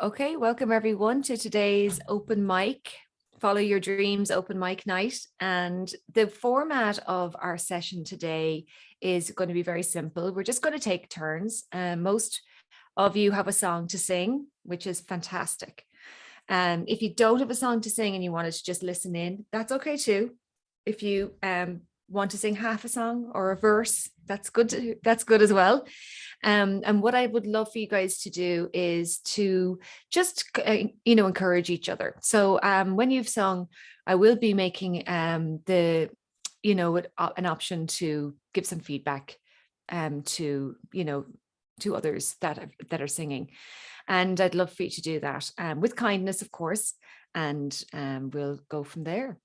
Okay, welcome everyone to today's open mic, Follow Your Dreams open mic night. And the format of our session today is going to be very simple. We're just going to take turns. Most of you have a song to sing, which is fantastic. If you don't have a song to sing and you wanted to just listen in, that's okay too. If you want to sing half a song or a verse, that's good. That's good as well. And what I would love for you guys to do is to just, encourage each other. So when you've sung, I will be making an option to give some feedback to others that are singing. And I'd love for you to do that with kindness, of course, and we'll go from there.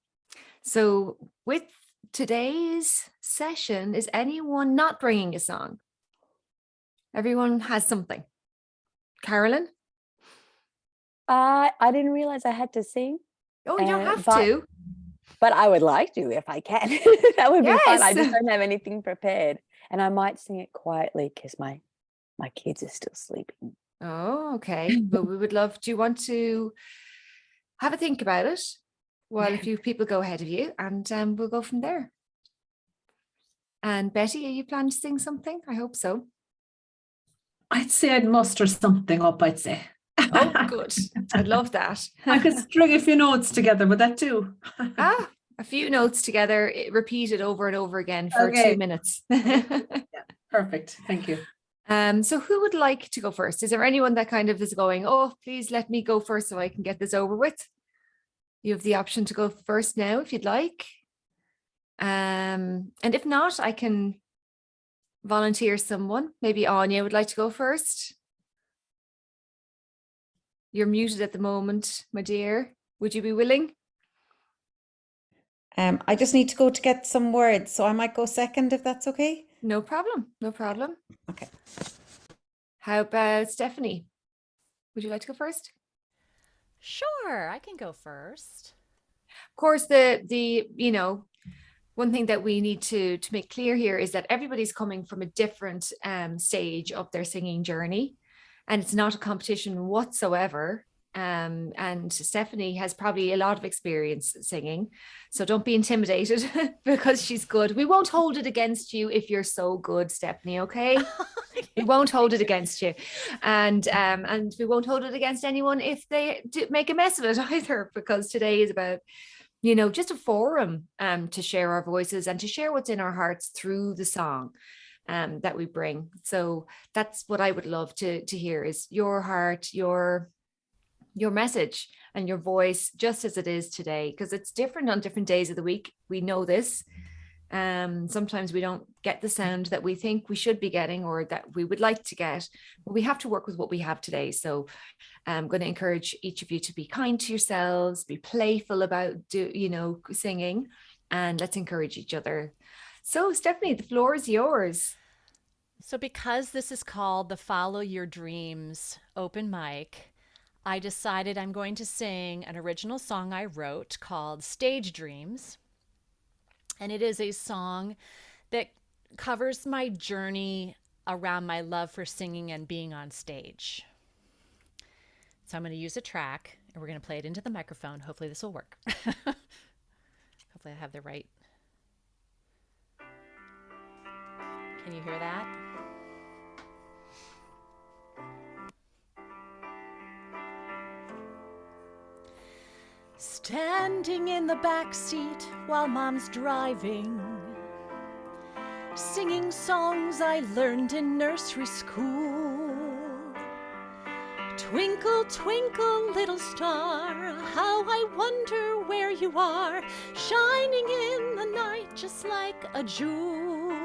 So with today's session, is anyone not bringing a song? Everyone has something. Carolyn? I didn't realize I had to sing. Oh, you don't have to. But I would like to if I can. That would be fun. I just don't have anything prepared. And I might sing it quietly because my kids are still sleeping. Oh, okay. But we would love, do you want to have a think about it while a few people go ahead of you, and we'll go from there. And Betty, are you planning to sing something? I hope so. I'd say I'd muster something up, I'd say. Oh, good. I'd love that. I could string a few notes together with that too. A few notes together, repeated over and over again for 2 minutes. Yeah, perfect. Thank you. So who would like to go first? Is there anyone that kind of is going, oh, please let me go first so I can get this over with? You have the option to go first now if you'd like. And if not, I can volunteer someone. Maybe Anya would like to go first. You're muted at the moment, my dear. Would you be willing? I just need to go to get some words, so I might go second if that's okay. No problem. No problem. Okay. How about Stephanie? Would you like to go first? Sure, I can go first. Of course, one thing that we need to make clear here is that everybody's coming from a different stage of their singing journey, and it's not a competition whatsoever. And Stephanie has probably a lot of experience singing, so don't be intimidated because she's good. We won't hold it against you if you're so good, Stephanie, okay? We won't hold it against you, and we won't hold it against anyone if they make a mess of it either, because today is about just a forum to share our voices and to share what's in our hearts through the song that we bring. So that's what I would love to hear, is your heart, your message and your voice, just as it is today, because it's different on different days of the week. We know this. Sometimes we don't get the sound that we think we should be getting or that we would like to get, but we have to work with what we have today. So I'm going to encourage each of you to be kind to yourselves, be playful about singing, and let's encourage each other. So Stephanie, the floor is yours. So because this is called the Follow Your Dreams open mic, I decided I'm going to sing an original song I wrote called Stage Dreams. And it is a song that covers my journey around my love for singing and being on stage. So I'm going to use a track and we're going to play it into the microphone. Hopefully this will work. Hopefully I have the right. Can you hear that? Standing in the back seat while mom's driving, singing songs I learned in nursery school. Twinkle, twinkle, little star, how I wonder where you are, shining in the night just like a jewel.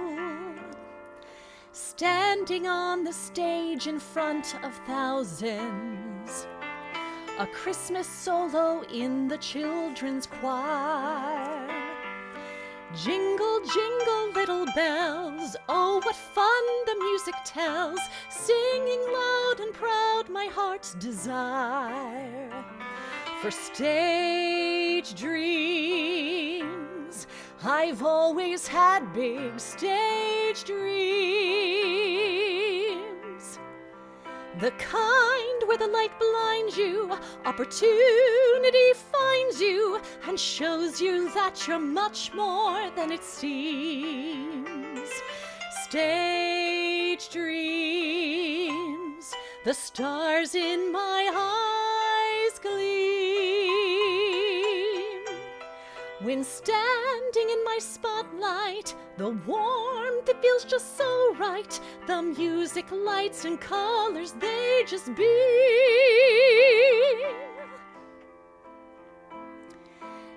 Standing on the stage in front of thousands, a Christmas solo in the children's choir. Jingle, jingle, little bells, oh, what fun the music tells, singing loud and proud my heart's desire. For stage dreams, I've always had big stage dreams. The kind where the light blinds you, opportunity finds you and shows you that you're much more than it seems. Stage dreams, the stars in my eyes gleam. When standing in my spotlight, the warmth, it feels just so right. The music, lights, and colors, they just beam.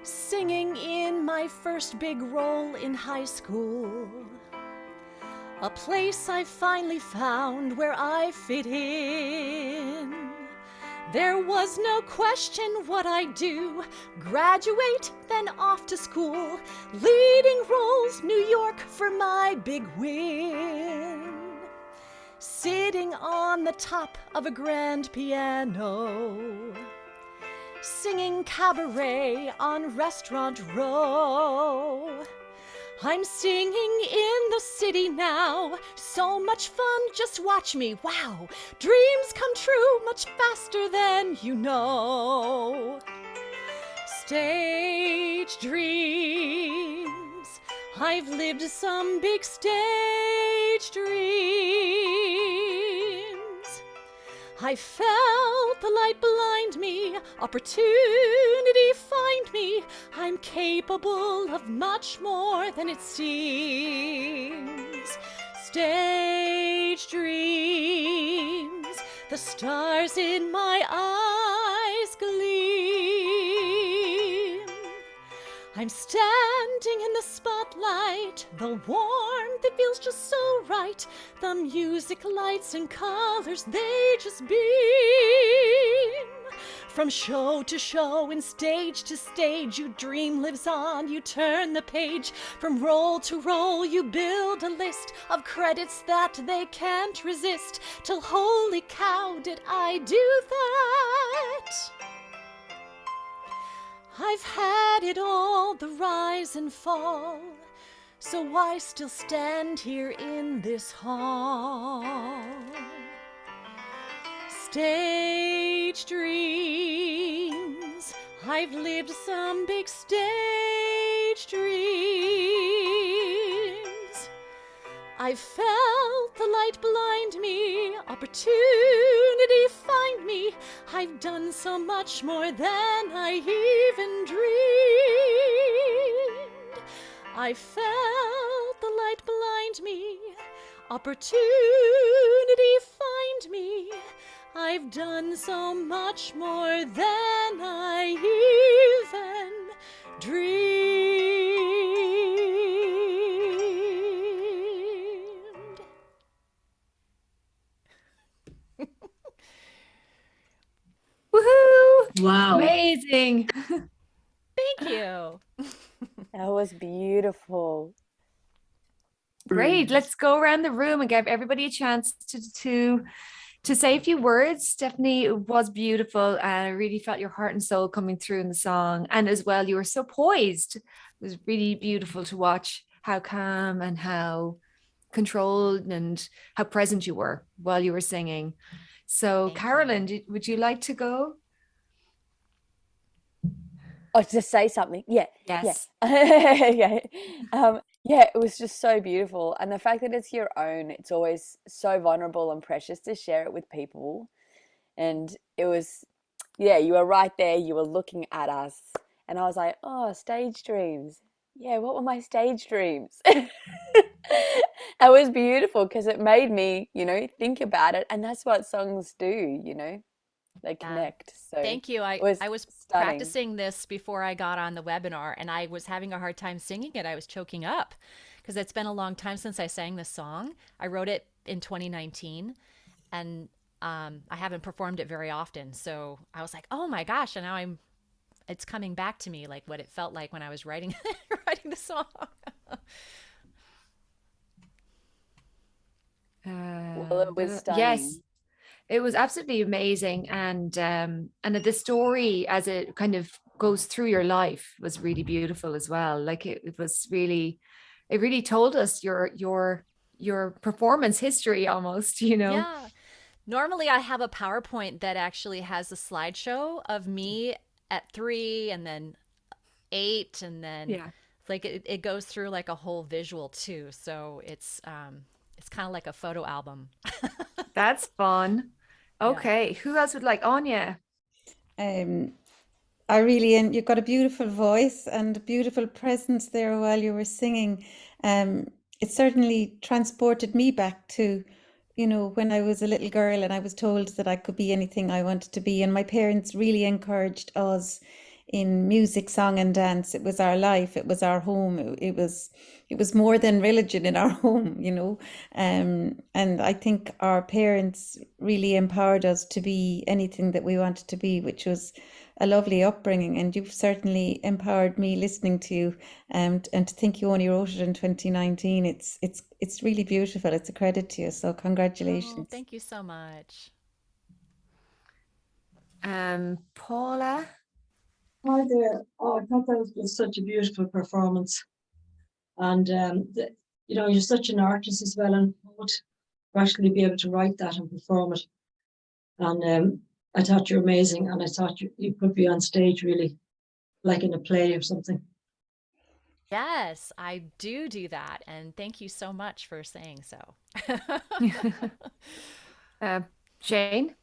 Singing in my first big role in high school, a place I finally found where I fit in. There was no question what I'd do. Graduate, then off to school. Leading roles, New York for my big win. Sitting on the top of a grand piano, singing cabaret on Restaurant Row. I'm singing in the city now. So much fun, just watch me. Wow, dreams come true much faster than you know. Stage dreams, I've lived some big stage dreams. I felt the light blind me, opportunity find me. I'm capable of much more than it seems. Stage dreams, the stars in my eyes gleam. I'm standing in the spotlight, the warmth, it feels just so right. The music, lights, and colors, they just beam. From show to show and stage to stage, your dream lives on, you turn the page. From role to role, you build a list of credits that they can't resist. Till holy cow, did I do that? I've had it all, the rise and fall, so why still stand here in this hall? Stage dreams, I've lived some big stage dreams. I've felt the light blind me, opportunity find me. I've done so much more than I even dreamed. I felt the light blind me, opportunity find me. I've done so much more than I even dreamed. Woohoo! Wow. Amazing. Thank you. That was beautiful. Great. Let's go around the room and give everybody a chance to say a few words. Stephanie, it was beautiful. And I really felt your heart and soul coming through in the song. And as well, you were so poised. It was really beautiful to watch how calm and how controlled and how present you were while you were singing. So, Thank Carolyn, would you like to go? Oh, to say something. Yeah. Yes. Yeah. Yeah, it was just so beautiful. And the fact that it's your own, it's always so vulnerable and precious to share it with people. And it was, yeah, you were right there. You were looking at us. And I was like, oh, stage dreams. Yeah, what were my stage dreams? It was beautiful because it made me, think about it. And that's what songs do, they connect. So thank you. I was stunning. practicing this before I got on the webinar, and I was having a hard time singing it. I was choking up because it's been a long time since I sang this song. I wrote it in 2019, and I haven't performed it very often. So I was like, oh my gosh, and now it's coming back to me, like what it felt like when I was writing the song. Well, it was stunning. Yes. It was absolutely amazing, and the story as it kind of goes through your life was really beautiful as well. Like it really told us your performance history almost, Yeah. Normally, I have a PowerPoint that actually has a slideshow of me at 3 and then 8 and then Yeah. like it goes through like a whole visual too. So it's kind of like a photo album. That's fun. Yeah. Okay, who else would like Anya? Um, I really, and you've got a beautiful voice and a beautiful presence there while you were singing. Um, it certainly transported me back to, when I was a little girl and I was told that I could be anything I wanted to be. And my parents really encouraged us in music, song, and dance. It was our life. It was our home. It was more than religion in our home. And I think our parents really empowered us to be anything that we wanted to be, which was a lovely upbringing. And you've certainly empowered me listening to you, and to think you only wrote it in 2019. It's really beautiful. It's a credit to you. So Oh, congratulations. thank you so much. Paula. Hi there. Oh, I thought that was just such a beautiful performance. And, you're such an artist as well, and poet, to actually be able to write that and perform it. And I thought you're amazing, and I thought you could be on stage really, like in a play or something. Yes, I do that. And thank you so much for saying so. Jane.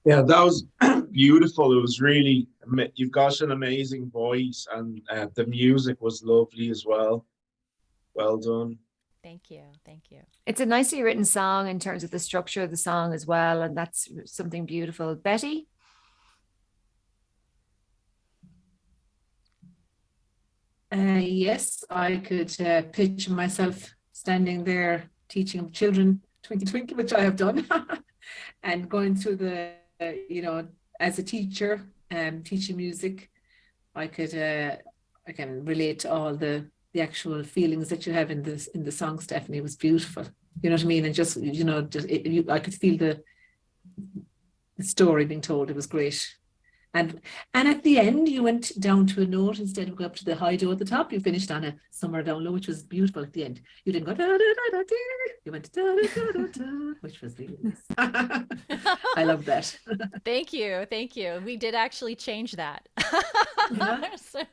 Yeah, that was beautiful. It was really, you've got an amazing voice, and the music was lovely as well. Well done. Thank you. Thank you. It's a nicely written song in terms of the structure of the song as well, and that's something beautiful. Betty. Yes, I could picture myself standing there teaching children Twinkle Twinkle, which I have done, and going through as a teacher, teaching music. I can relate to all the actual feelings that you have in the song, Stephanie. It was beautiful. You know what I mean? And just I could feel the story being told. It was great. And at the end, you went down to a note instead of going up to the high do at the top. You finished on a somewhere down low, which was beautiful at the end. You didn't go da da da da da. You went da da da da da, which was really nice. I love that. Thank you. Thank you. We did actually change that. Yeah. So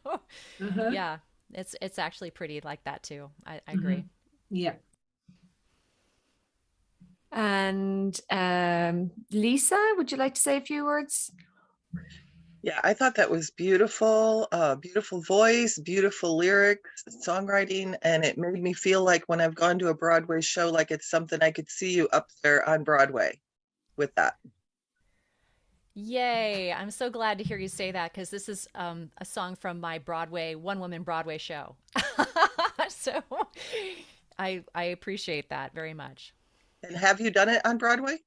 yeah, it's actually pretty like that too. I agree. Yeah. And Lisa, would you like to say a few words? Yeah, I thought that was beautiful, beautiful voice, beautiful lyrics, songwriting, and it made me feel like when I've gone to a Broadway show, like it's something I could see you up there on Broadway with that. Yay. I'm so glad to hear you say that because this is a song from my one woman Broadway show. So I appreciate that very much. And have you done it on Broadway?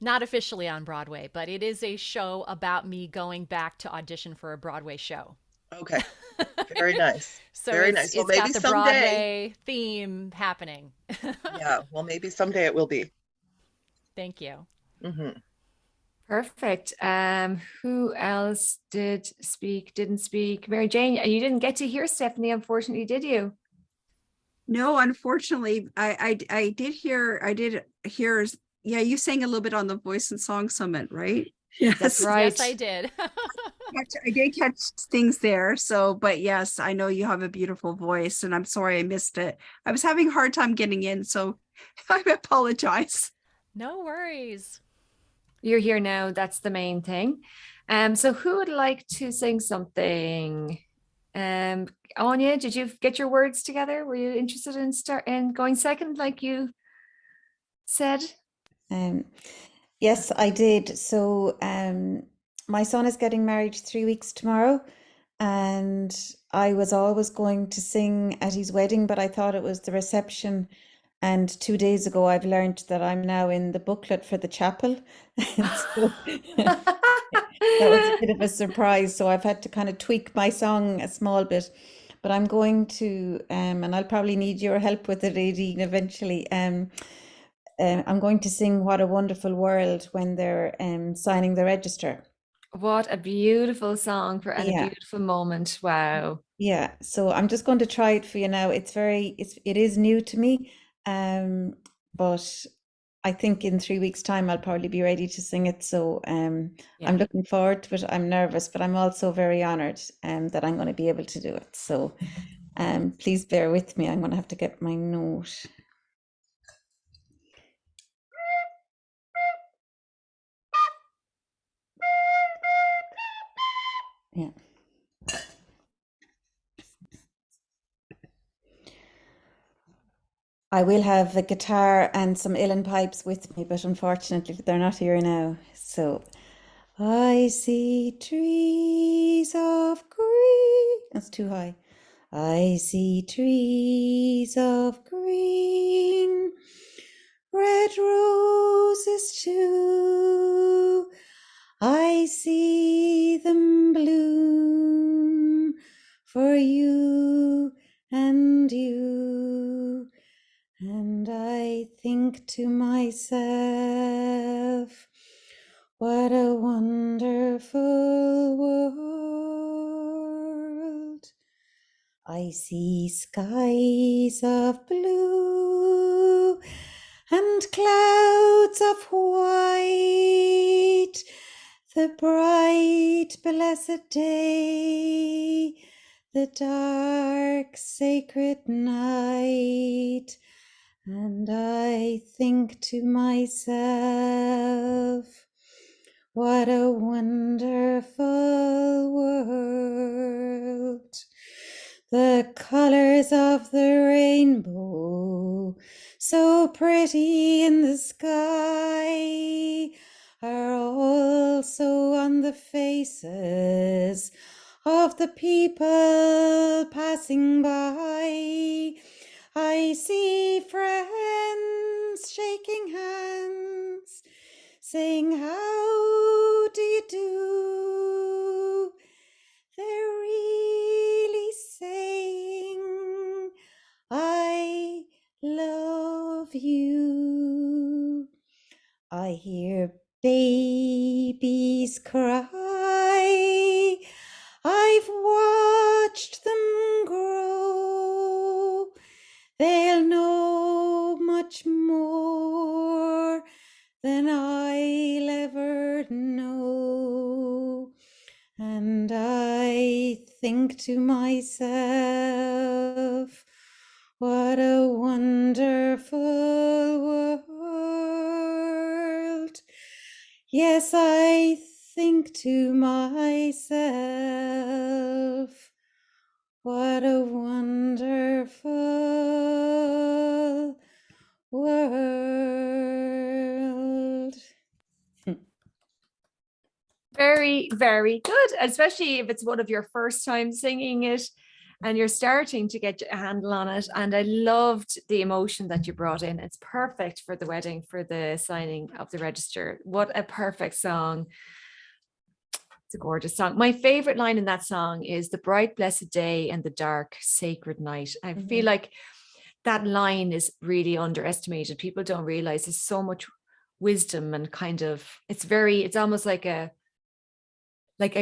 Not officially on Broadway, but it is a show about me going back to audition for a Broadway show. Okay, very nice. So Very nice. Well, it's got maybe the someday. Broadway theme happening. Yeah, well, maybe someday it will be. Thank you. Mm-hmm. Perfect. Who else didn't speak? Mary Jane, you didn't get to hear Stephanie, unfortunately, did you? No, unfortunately, I did hear, yeah, you sang a little bit on the Voice and Song Summit, right? Yes. That's right. Yes, I did. I did catch things there. So, but yes, I know you have a beautiful voice and I'm sorry I missed it. I was having a hard time getting in, so I apologize. No worries. You're here now. That's the main thing. So who would like to sing something? Anya, did you get your words together? Were you interested in going second, like you said? Yes, I did. So my son is getting married 3 weeks tomorrow, and I was always going to sing at his wedding, but I thought it was the reception. And 2 days ago, I've learned that I'm now in the booklet for the chapel. So that was a bit of a surprise. So I've had to kind of tweak my song a small bit. But I'm going to, and I'll probably need your help with it, Aideen, eventually. I'm going to sing What a Wonderful World when they're signing the register. What a beautiful song and a beautiful moment. Wow. Yeah, so I'm just going to try it for you now. It is new to me, but I think in 3 weeks' time I'll probably be ready to sing it. So I'm Yeah. looking forward to it. I'm nervous, but I'm also very honored that I'm going to be able to do it. So please bear with me. I'm going to have to get my note. Yeah. I will have a guitar and some uilleann pipes with me, but unfortunately they're not here now. So I see trees of green. That's too high. I see trees of green, red roses too. I see them bloom for you and you. And I think to myself, what a wonderful world. I see skies of blue and clouds of white, the bright, blessed day, the dark, sacred night. And I think to myself, what a wonderful world. The colors of the rainbow, so pretty in the sky, are also on the faces of the people passing by. I see friends shaking hands, saying, how do you do? They're really saying, I love you. I hear babies cry. I've watched them grow. They'll know much more than I'll ever know. And I think to myself, what a wonderful world. Yes, I think to myself, what a wonderful world. Very, very good, especially if it's one of your first time singing it and you're starting to get a handle on it. And I loved the emotion that you brought in. It's perfect for the wedding, for the signing of the register. What a perfect song. It's a gorgeous song. My favorite line in that song is the bright, blessed day and the dark, sacred night. I feel like that line is really underestimated. People don't realize there's so much wisdom and kind of, it's almost like I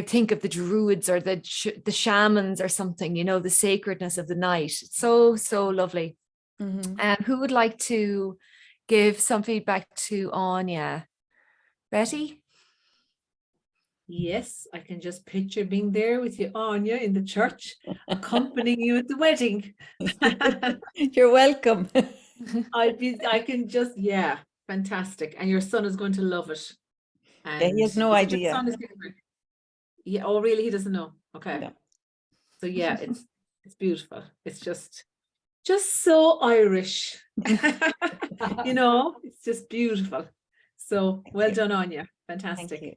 think of the druids or the shamans or something, the sacredness of the night. It's so, so lovely. And who would like to give some feedback to Anya? Betty? Yes, I can just picture being there with you, Anya, in the church, accompanying you at the wedding. You're welcome. I can just, yeah, fantastic. And your son is going to love it. Yeah, he has no is it your idea. son is getting married? Yeah, oh really? He doesn't know. Okay. No. So yeah, it's beautiful. It's just so Irish. It's just beautiful. So well done, Anya. Fantastic. Thank you.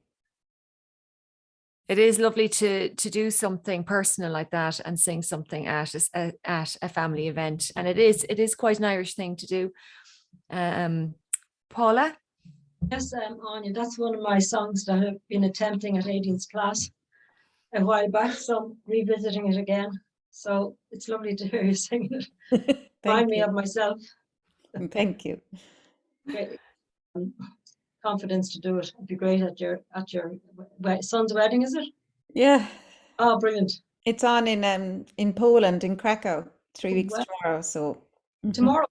It is lovely to do something personal like that and sing something at a family event, and it is quite an Irish thing to do. Paula? Yes, Anya, that's one of my songs that I've been attempting at Aideen's class a while back, so I'm revisiting it again. So it's lovely to hear you singing it. Remind me of myself. Thank you. Great, confidence to do it. It'd be great at your son's wedding, is it? Yeah. Oh, brilliant. It's on in Poland, in Krakow, 3 weeks Well, tomorrow. So tomorrow.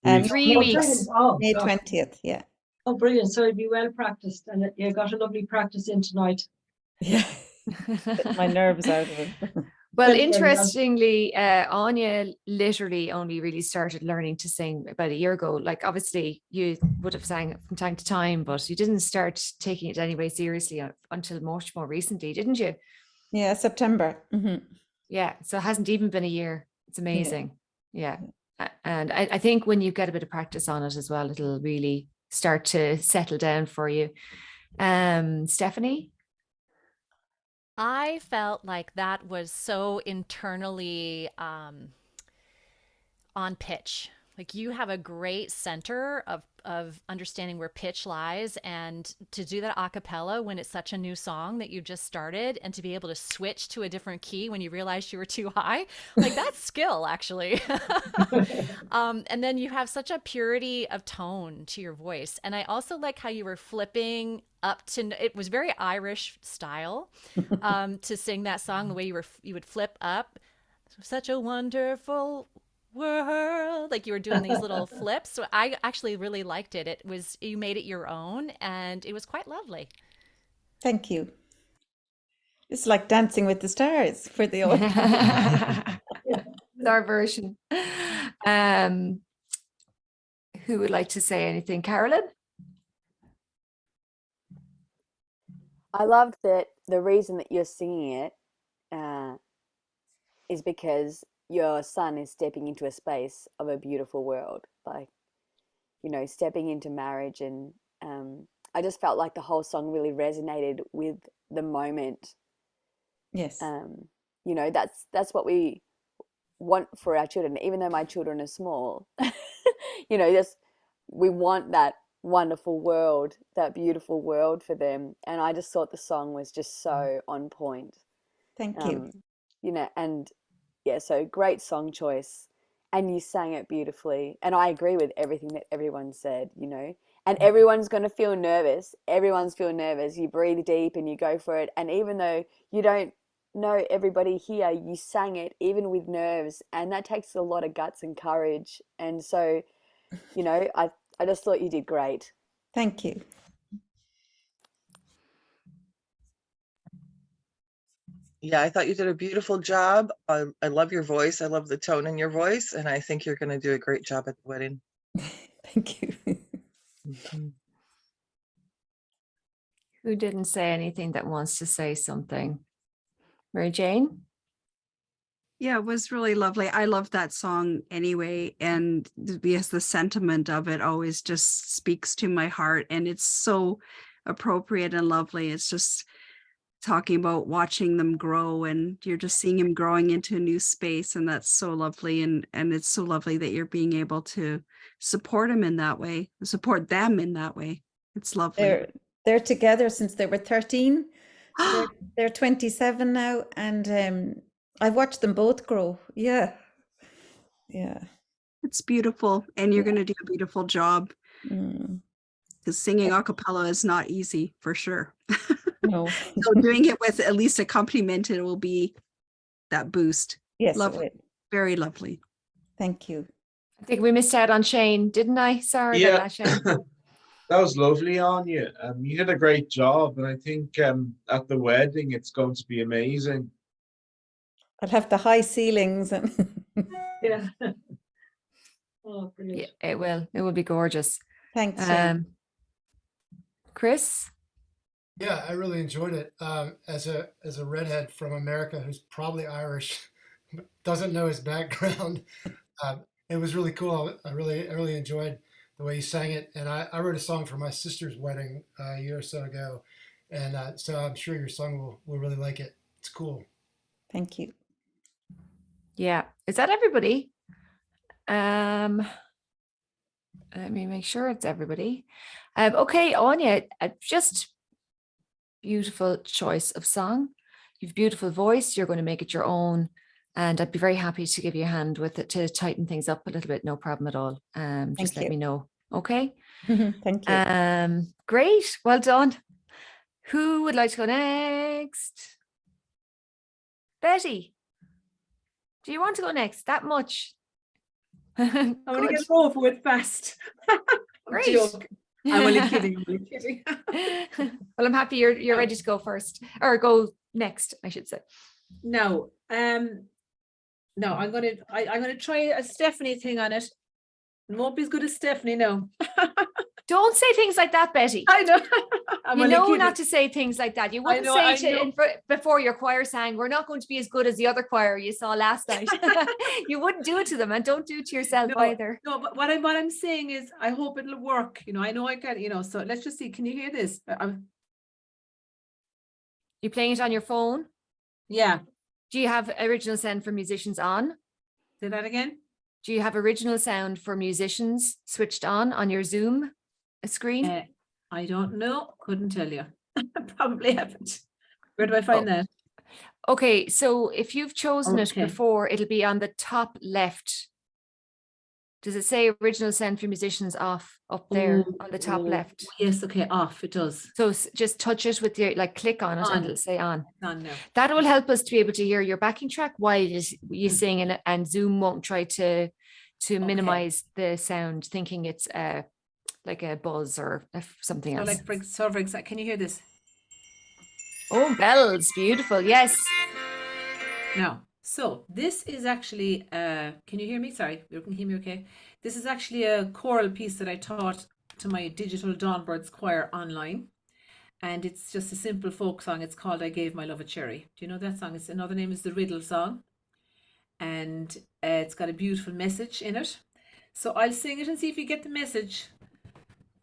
Week. 3 Oh, weeks. brilliant. Oh, May gosh. 20th. Yeah. Oh, brilliant. So it'd be well practiced, and you got a lovely practice in tonight. Yeah. Get my nerves out of it. Well, Very well. interestingly, Anya literally only really started learning to sing about a year ago. Like, obviously, you would have sang it from time to time, but you didn't start taking it anyway seriously until much more recently, didn't you? Yeah, September. Yeah. So it hasn't even been a year. It's Yeah. amazing. Yeah. And I think when you get a bit of practice on it as well, it'll really start to settle down for you. Stephanie? I felt like that was so internally on pitch. Like you have a great center of understanding where pitch lies, and to do that a cappella when it's such a new song that you just started, and to be able to switch to a different key when you realized you were too high, like that's skill actually. And then you have such a purity of tone to your voice, and I also like how you were flipping up to, it was very Irish style to sing that song, the way you would flip up, such a wonderful world, like you were doing these little flips. So I actually really liked it. It was, you made it your own, and it was quite lovely. Thank you. It's like Dancing with the Stars for the audience. It's our version. Who would like to say anything? Carolyn? I loved that the reason that you're singing it is because your son is stepping into a space of a beautiful world, like, you know, stepping into marriage. And I just felt like the whole song really resonated with the moment. Yes. You know, that's what we want for our children, even though my children are small. You know, just we want that wonderful world, that beautiful world for them. And I just thought the song was just so on point. Thank you. You know, and yeah, so great song choice, and you sang it beautifully. And I agree with everything that everyone said, you know, and everyone's going to feel nervous. Everyone's feel nervous. You breathe deep and you go for it. And even though you don't know everybody here, you sang it even with nerves, and that takes a lot of guts and courage. And so, you know, I just thought you did great. Thank you. Yeah, I thought you did a beautiful job. I love your voice. I love the tone in your voice, and I think you're going to do a great job at the wedding. Thank you. Mhm. Who didn't say anything that wants to say something? Mary Jane? Yeah, it was really lovely. I love that song anyway, and because the sentiment of it always just speaks to my heart, and it's so appropriate and lovely. It's just talking about watching them grow, and you're just seeing him growing into a new space, and that's so lovely. And it's so lovely that you're being able to support him in that way, support them in that way. It's lovely. They're together since they were 13. So they're 27 now, and I've watched them both grow. Yeah. Yeah. It's beautiful, and you're going to do a beautiful job, Mm. because singing a cappella is not easy for sure. No. So doing it with at least accompaniment, it will be that boost. Yes, it Lovely. will. Very lovely. Thank you. I think we missed out on Shane, didn't I? Sorry about that, Shane. That was lovely on you. You did a great job, and I think at the wedding it's going to be amazing. I'll have the high ceilings and Yeah. Oh, brilliant. Yeah, it will. It will be gorgeous. thanks, Shane. Chris? Yeah, I really enjoyed it. As a redhead from America who's probably Irish, doesn't know his background, it was really cool. I really enjoyed the way you sang it. And I wrote a song for my sister's wedding a year or so ago, and so I'm sure your song will really like it. It's cool. Thank you. Yeah. Is that everybody? Let me make sure it's everybody. Okay, Anya, just beautiful choice of song. You've beautiful voice. You're going to make it your own, and I'd be very happy to give you a hand with it to tighten things up a little bit. No problem at all. Just let you. me know. Okay. Thank you. Great. Well done. Who would like to go next? Betty, do you want to go next? That much? I'm going to Good. get it over with fast. I'm Great. joking. I'm only kidding. I'm only kidding. Well, I'm happy you're ready to go first, or go next, I should say. No, no, I'm gonna try a Stephanie thing on it. It won't be as good as Stephanie, no. Don't say things like that, Betty. I know. I'm You only know kidding. not to say things like that. You wouldn't know, say I to know. before your choir sang, we're not going to be as good as the other choir you saw last night. You wouldn't do it to them, and don't do it to yourself No, either. no, but what I'm saying is I hope it'll work. You know, I know I can, you know, so let's just see. Can you hear this? You playing it on your phone? Yeah. Do you have original sound for musicians on? Say that again. Do you have original sound for musicians switched on your Zoom screen? I don't know. Couldn't tell you. Probably haven't. Where do I find that? Okay, so if you've chosen it Okay. before, it'll be on the top left. Does it say original sound for musicians off up there on the top left? Yes, okay, off. It does. So just touch it with your, like, click on it On. and it'll say on. On now. That will help us to be able to hear your backing track while you sing, and Zoom won't try to minimize the sound, thinking it's like a buzz or something So else. like for example, can you hear this? Oh, bells, beautiful. Yes. Now, so this is actually, can you hear me? Sorry, you can hear me okay? This is actually a choral piece that I taught to my digital Dawnbirds choir online. And it's just a simple folk song. It's called I Gave My Love a Cherry. Do you know that song? It's another name is the Riddle Song. And it's got a beautiful message in it. So I'll sing it and see if you get the message.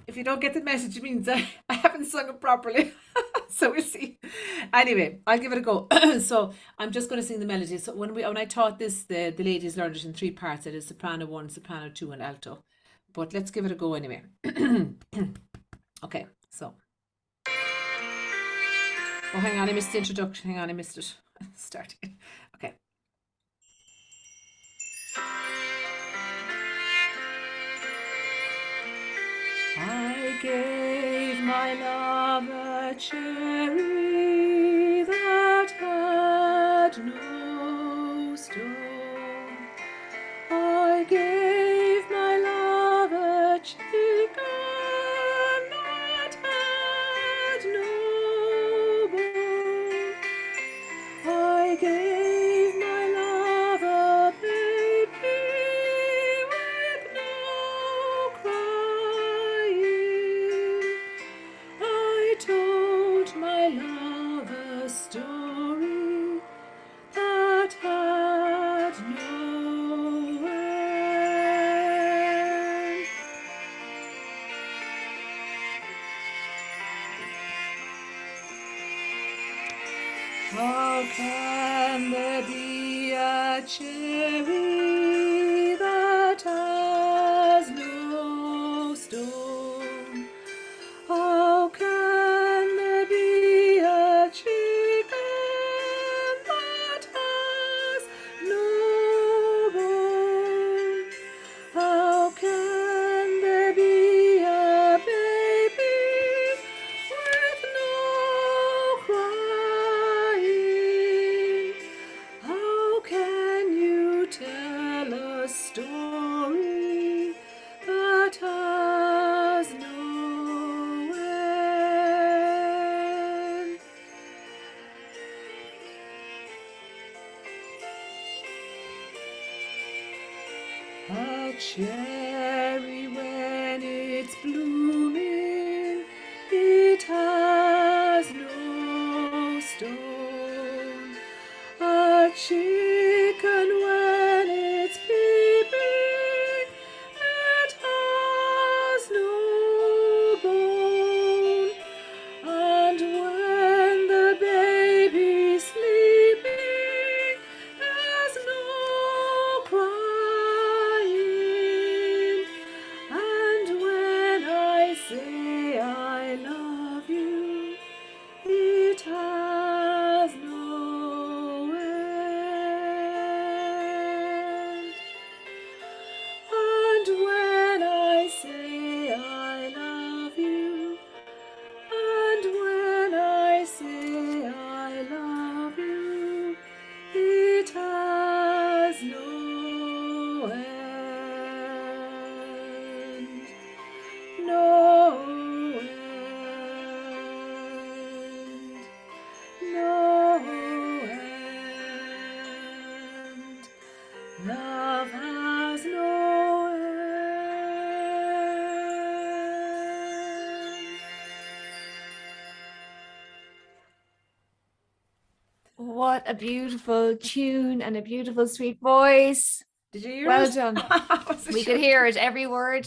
If you don't get the message, it means I haven't sung it properly. So we'll see. Anyway, I'll give it a go. So I'm just going to sing the melody. So when I taught this, the ladies learned it in 3 parts. It is soprano 1, soprano 2, and alto. But let's give it a go anyway. Okay, so. Oh, hang on, I missed the introduction. Hang on, I missed it. Starting. Okay. I gave my love a cherry that had no stone. I gave my love a chicken that had no bone. I gave my love a baby with no crying. I told my love a story that had no end. How can there be a cherry that has no stone? How can there be a chicken that has no bone? How can there be a baby with no crying? How can you tell a story that has no end? A cherry when it's blooming, it has no stone. A chicken when it's peeping, it has no bone. And when the baby's sleeping, there's no crying. And when I What a beautiful tune and a beautiful, sweet voice. Did you hear Well it? done. I wasn't We sure. could hear it, every word.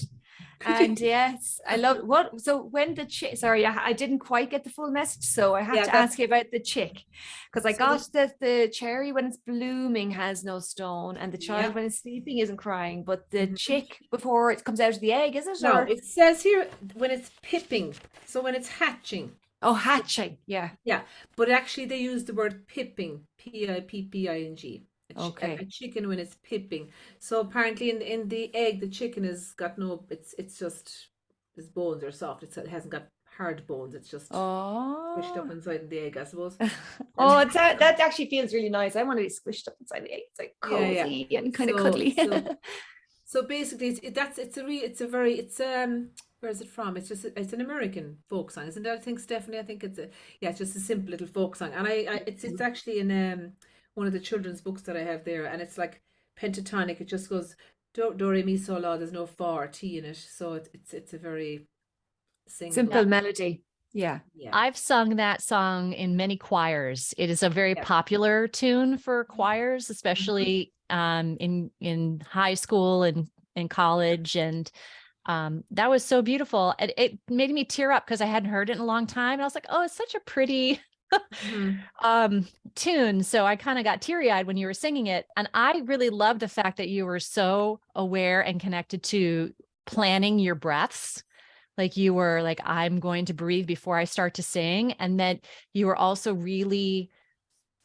And yes, I love what. So when the chick, sorry, I didn't quite get the full message, so I have Yeah, to that's- ask you about the chick, because I So got that the cherry when it's blooming has no stone, and the child Yeah. when it's sleeping isn't crying, but the Mhm. chick before it comes out of the egg, is it? No, Or it says here when it's pipping, so when it's hatching. oh, hatching, yeah. Yeah, but actually they use the word pipping, Pipping. Okay. A chicken when it's pipping. So apparently in the egg, the chicken has got no. It's just its bones are soft. It hasn't got hard bones. It's just squished up Oh, inside the egg, I suppose. oh, that actually feels really nice. I want to be squished up inside the egg. It's like Yeah, yeah. cozy and kind of So- cuddly. So basically, it's where is it from? It's an American folk song, isn't it? I think Stephanie. I think it's just a simple little folk song, and it's actually in one of the children's books that I have there, and it's like pentatonic. It just goes do re mi sol la. There's no fa or t in it, so it's a very singable. Simple melody. Yeah. Yeah. I've sung that song in many choirs. It is a very Yeah. popular tune for choirs, especially in high school and in college. And that was so beautiful. It made me tear up because I hadn't heard it in a long time. And I was like, oh, it's such a pretty Mhm. tune. So I kind of got teary-eyed when you were singing it. And I really love the fact that you were so aware and connected to planning your breaths. Like you were like, I'm going to breathe before I start to sing. And that you were also really,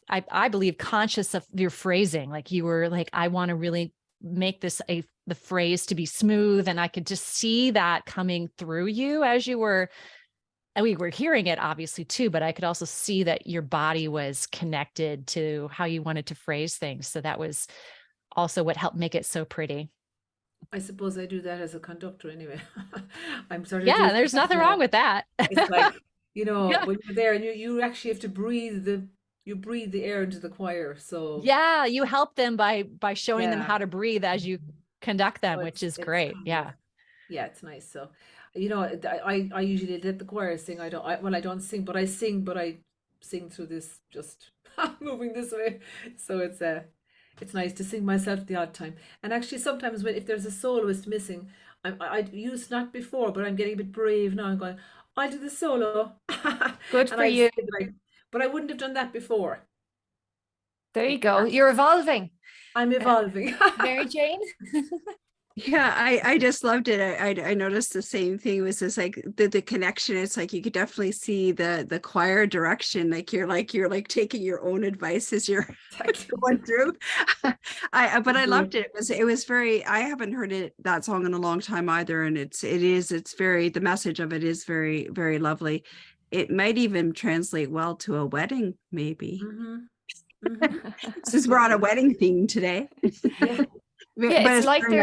I believe, conscious of your phrasing. Like you were like, I want to really make this the phrase to be smooth. And I could just see that coming through you as you were, and we were hearing it obviously too, but I could also see that your body was connected to how you wanted to phrase things. So that was also what helped make it so pretty. I suppose I do that as a conductor anyway. I'm sort of Yeah, doing there's that, nothing wrong with that. It's like, Yeah. when you're there and you actually have to breathe the air into the choir. So Yeah, you help them by showing them Yeah. how to breathe as you conduct them, so which is it's great. kind Yeah. of- yeah, it's nice. So, I usually let the choir sing. I don't sing, but I sing, through this, just moving this way. So it's nice to sing myself the odd time. And actually, sometimes if there's a soloist missing, I used not before, but I'm getting a bit brave now. I'm going, I'll do the solo. Good And for I you. say that but I wouldn't have done that before. There you go. You're evolving. I'm evolving. Mary Jane? Yeah, I just loved it. I noticed the same thing. It was just like the connection. It's like you could definitely see the choir direction. Like you're taking your own advice as you're going through. But I loved it. It was very. I haven't heard that song in a long time either, and it's very, the message of it is very, very lovely. It might even translate well to a wedding, maybe. Since we're on a wedding theme today. Yeah. Yeah, But it's like very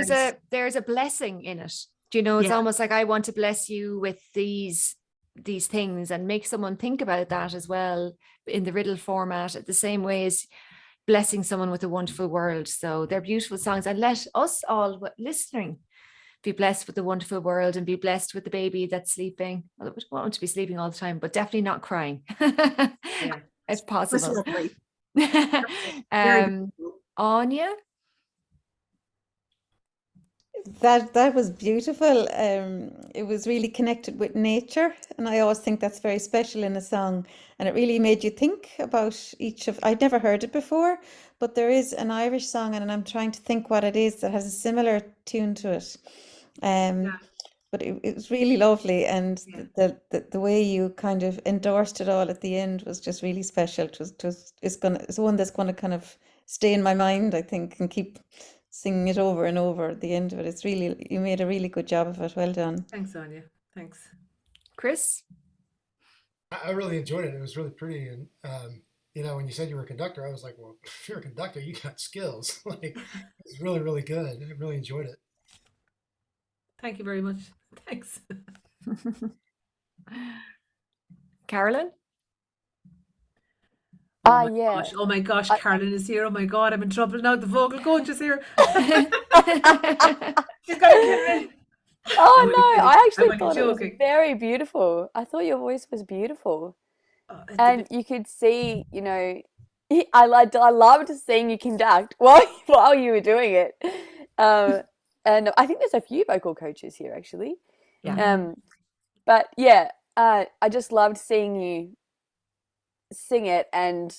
there's nice. a blessing in it. Do you know, it's Yeah. almost like I want to bless you with these things and make someone think about that as well in the riddle format, the same way as blessing someone with a wonderful world. So they're beautiful songs, and let us all listening be blessed with the wonderful world and be blessed with the baby that's sleeping. Well, I don't want to be sleeping all the time, but definitely not crying. Yeah. If possible. Lovely. Very beautiful. Anya? That was beautiful. It was really connected with nature, and I always think that's very special in a song. And it really made you think about I'd never heard it before, but there is an Irish song, and I'm trying to think what it is that has a similar tune to it. But it was really lovely, and Yeah. the way you kind of endorsed it all at the end was just really special. It's one that's gonna kind of stay in my mind, I think, and keep singing it over and over at the end of it. You made a really good job of it. Well done. Thanks, Anya. Thanks. Chris? I really enjoyed it. It was really pretty. And, when you said you were a conductor, I was like, well, if you're a conductor, you got skills. Like, it's really, really good. I really enjoyed it. Thank you very much. Thanks. Carolyn? Yeah. Oh my gosh, Carolyn is here. Oh my God, I'm in trouble now. The vocal coach is here. She's got to get ready. Oh I'm only no, kidding. I I'm actually only thought it was joking. very beautiful. I thought your voice was beautiful. Oh, And you could see, I loved seeing you conduct while you were doing it. And I think there's a few vocal coaches here actually. Yeah. But yeah, I just loved seeing you sing it and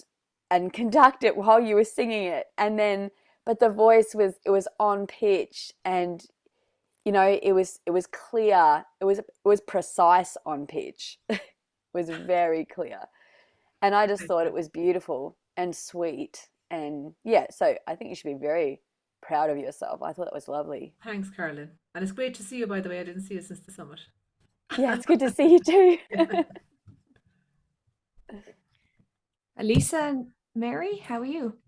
conduct it while you were singing it. And then, but the voice was on pitch, and it was clear. It was precise on pitch. It was very clear. And I just thought it was beautiful and sweet. And yeah, so I think you should be very proud of yourself. I thought it was lovely. Thanks, Carolyn. And it's great to see you, by the way. I didn't see you since the summit. Yeah, it's good to see you too. Elisa and Mary, how are you?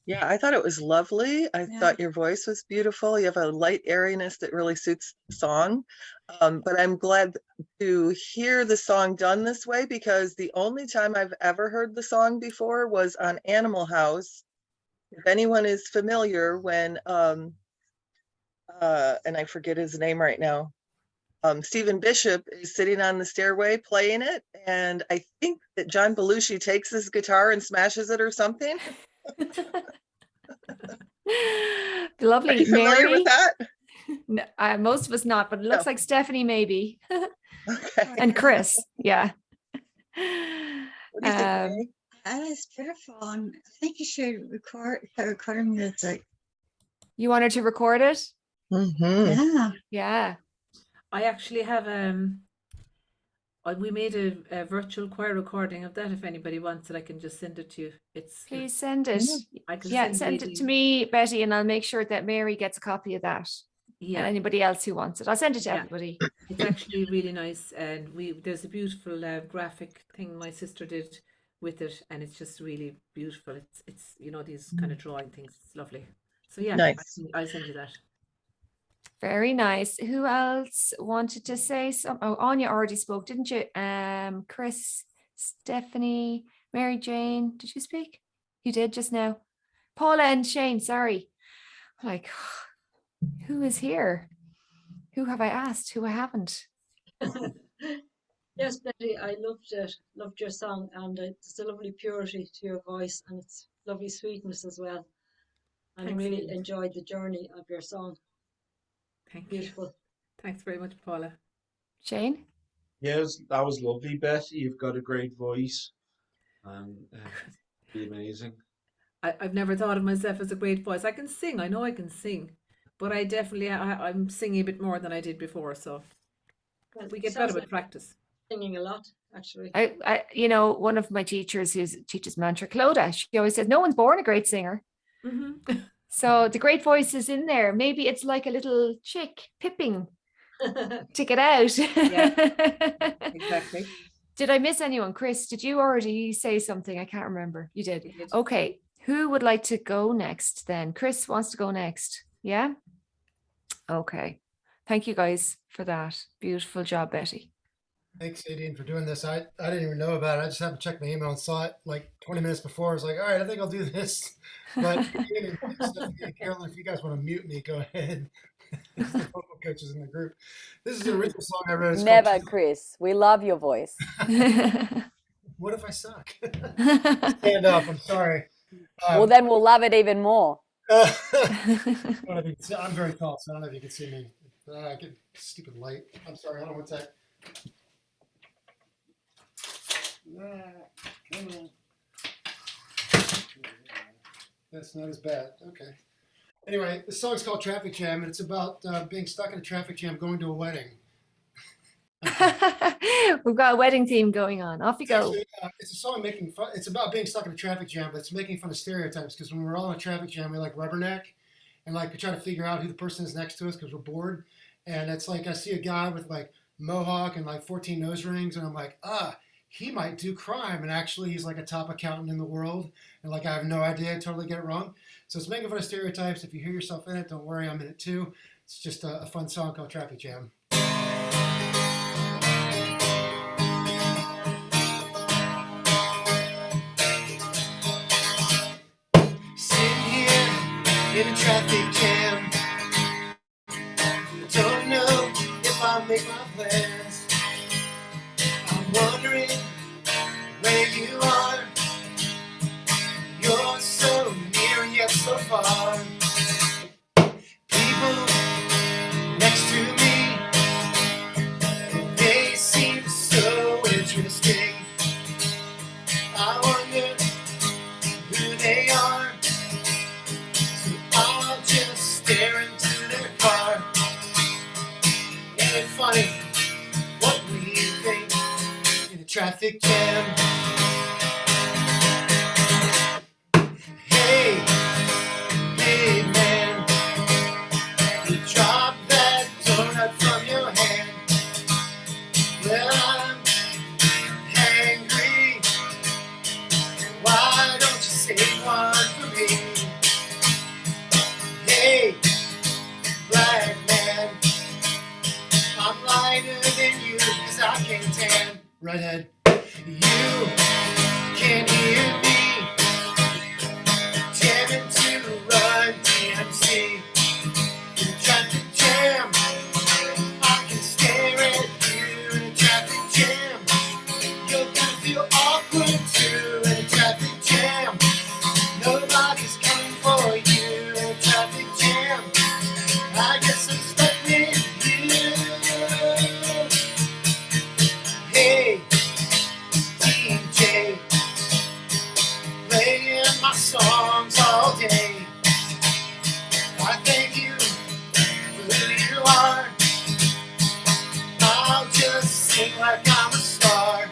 Yeah, I thought it was lovely. I Yeah. thought your voice was beautiful. You have a light airiness that really suits the song. But I'm glad to hear the song done this way, because the only time I've ever heard the song before was on Animal House. If anyone is familiar, when and I forget his name right now, Stephen Bishop is sitting on the stairway playing it, and I think that John Belushi takes his guitar and smashes it or something. Lovely. Are you familiar Mary? with that? No, most of us not, but it looks No. like Stephanie maybe. Okay. And Chris, yeah. What do you think, Mary? And it's beautiful. And I think you should record music. You wanted to record it? Mm-hmm. Yeah. Yeah. I actually have we made a virtual choir recording of that. If anybody wants it, I can just send it to you. Please send it. I can Yeah, send send it to Aideen. me, Betty, and I'll make sure that Mary gets a copy of that. Yeah, And anybody else who wants it. I'll send it to Yeah. everybody. it's actually really nice, and there's a beautiful graphic thing my sister did with it, and it's just really beautiful. It's these kind of drawing things. It's lovely. So yeah, Nice. I'll send you that. Very nice. Who else wanted to say something? Oh, Anya already spoke, didn't you? Chris, Stephanie, Mary Jane. Did you speak? You did just now. Paula and Shane, sorry. Like, who is here? Who have I asked? Who I haven't? Yes, Betty, I loved your song, and it's a lovely purity to your voice, and it's lovely sweetness as well. And Thanks, I really Aideen. enjoyed the journey of your song. Thank you. Beautiful. Thanks very much, Paula. Shane? Yes, that was lovely, Betty. You've got a great voice, and it'd be amazing. I've never thought of myself as a great voice. I can sing. I know I can sing, but I definitely I'm singing a bit more than I did before. So we get better Sounds with like practice. singing a lot, actually. I one of my teachers who teaches mantra, Clodagh, she always says, no one's born a great singer. Mm-hmm. So the great voice is in there. Maybe it's like a little chick pipping to get out. Yeah, exactly. Did I miss anyone? Chris, did you already say something? I can't remember. You did. Okay. Who would like to go next then? Chris wants to go next. Yeah? Okay. Thank you guys for that. Beautiful job, Betty. Thanks, Aideen, for doing this. I didn't even know about it. I just happened to check my email and saw it like 20 minutes before. I was like, all right, I think I'll do this. But Ian and Stephanie and Carolyn, if you guys want to mute me, go ahead. It's the vocal coaches in the group. This is an original song I wrote. It's called Never, Chris. We love your voice. What if I suck? Stand up. I'm sorry. Well, then we'll love it even more. I don't know if you can see- I'm very tall, so I don't know if you can see me. I get stupid light. I'm sorry. Hold on one sec. Come on. That's not as bad. Okay. Anyway, the song's called Traffic Jam, and it's about being stuck in a traffic jam going to a wedding. We've got a wedding theme going on. Off you go. Actually, it's a song making fun. It's about being stuck in a traffic jam, but it's making fun of stereotypes, because when we're all in a traffic jam, we like rubberneck, and like we try to figure out who the person is next to us because we're bored. And it's like I see a guy with like mohawk and like 14 nose rings, and I'm like, he might do crime, and actually he's like a top accountant in the world, and like I have no idea, I totally get it wrong. So it's making fun of stereotypes. If you hear yourself in it, don't worry, I'm in it too. It's just a fun song called Traffic Jam. Sitting here in a traffic jam, I don't know if I'll make my plans. I'm wondering where you are, interesting. I wonder who they are. So I'll just stare into their car. Ain't it funny what we think in a traffic jam? Hey, hey man, you drop that donut from your hand. Well, I'm hangry. Why don't you save one for me? Hey, black man, I'm lighter than you cause I can tan. Redhead, you can't hear me. Jamming to Run DMC. In a traffic jam, I can stare at you in a traffic jam. You're gonna feel awkward too in a traffic jam. Nobody's coming for you in a traffic jam. I guess I'm stuck with you. Hey, DJ, playing my songs all day. I thank you for who you are. I'll just sing like I'm a star.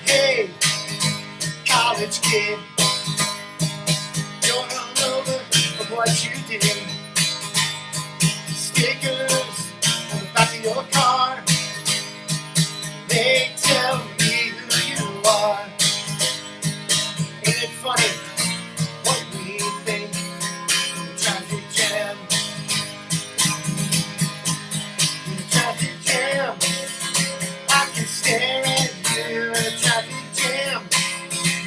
Hey, college kid, you're hungover of what you did. Stickers on the back of your car, they tell me who you are. Ain't it funny what we think in the traffic jam? In the traffic jam, I can stare at you in a traffic jam.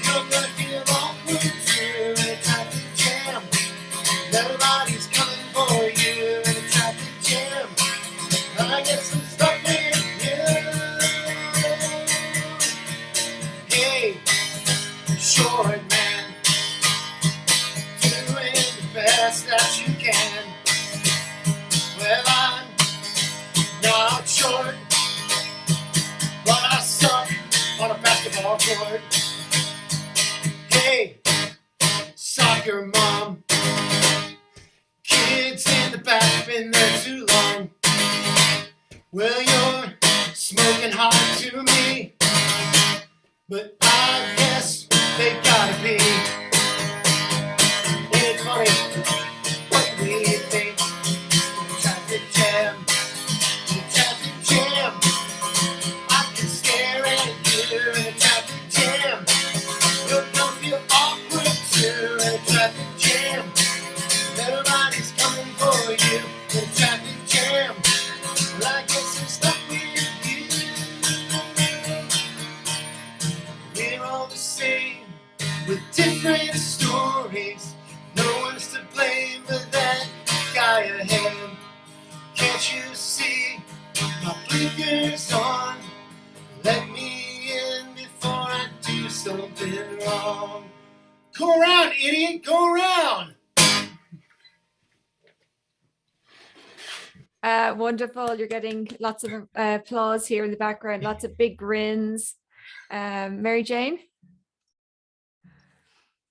You're gonna feel awkward too in a traffic jam. Nobody's coming for you in a traffic jam. I guess I'm stuck with you. Hey, short man, doing the best that you can. Well, I'm not short, but I suck on a basketball court. Hey, soccer mom, kids in the back been there too long. Well, you're smoking hot to me, but I guess they gotta be. Ain't it funny what we think in the traffic jam? In the traffic jam, I can stare at you in a traffic jam. You're gonna feel awkward too in a traffic jam. Nobody's coming for you in a traffic jam. Well, I guess I'm stuck with you. We're all the same with different stories. No one's to blame but that guy ahead. Can't you see my blinker's on? Let me in before I do something wrong. Go around, idiot, go around. Wonderful. You're getting lots of applause here in the background, lots of big grins. Mary Jane?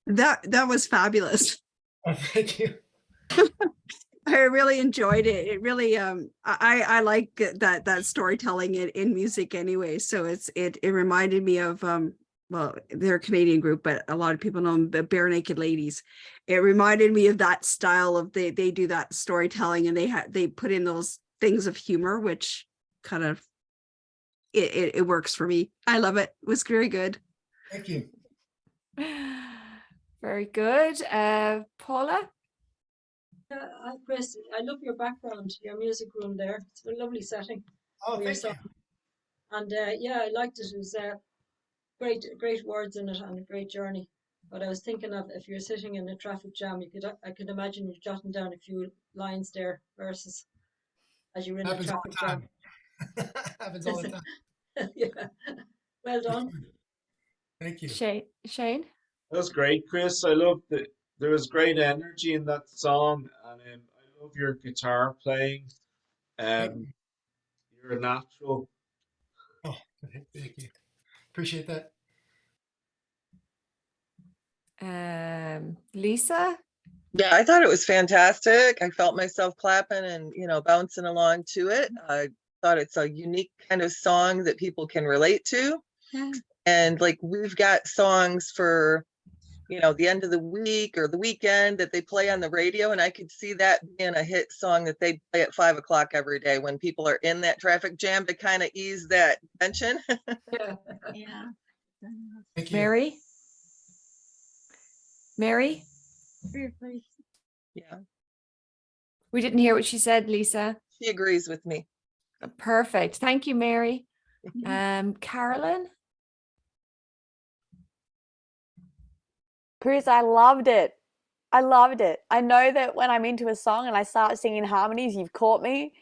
That was fabulous. Oh, thank you. I really enjoyed it. It really I like that storytelling in music anyway. So it reminded me of well, they're a Canadian group, but a lot of people know them, the Bare Naked Ladies. It reminded me of that style of they do that storytelling, and they put in those things of humor, which kind of it works for me. I love it. It was very good. Thank you. Very good. Paula? Chris, I love your background, your music room there. It's a lovely setting Oh, for your thank you. song. And yeah, I liked it. It was great words in it and a great journey. But I was thinking of if you're sitting in a traffic jam, I could imagine you jotting down a few lines there, verses, as you were in the Happens all the traffic jam. time. Happens all the time. Yeah, well done. Thank you. Shane? That was great, Chris. I love that there was great energy in that song, and I love your guitar playing. Thank You're a natural. Oh, Thank you. Appreciate that. Lisa? Yeah, I thought it was fantastic. I felt myself clapping and, bouncing along to it. I thought it's a unique kind of song that people can relate to. Yeah. And like we've got songs for, the end of the week or the weekend that they play on the radio. And I could see that being a hit song that they play at 5 o'clock every day when people are in that traffic jam to kind of ease that tension. Yeah. Thank you. Mary? Mary? Yeah, We didn't hear what she said, Lisa. she agrees with me. Perfect. Thank you, Mary. Carolyn? Chris, I loved it. I loved it. I know that when I'm into a song and I start singing harmonies, you've caught me.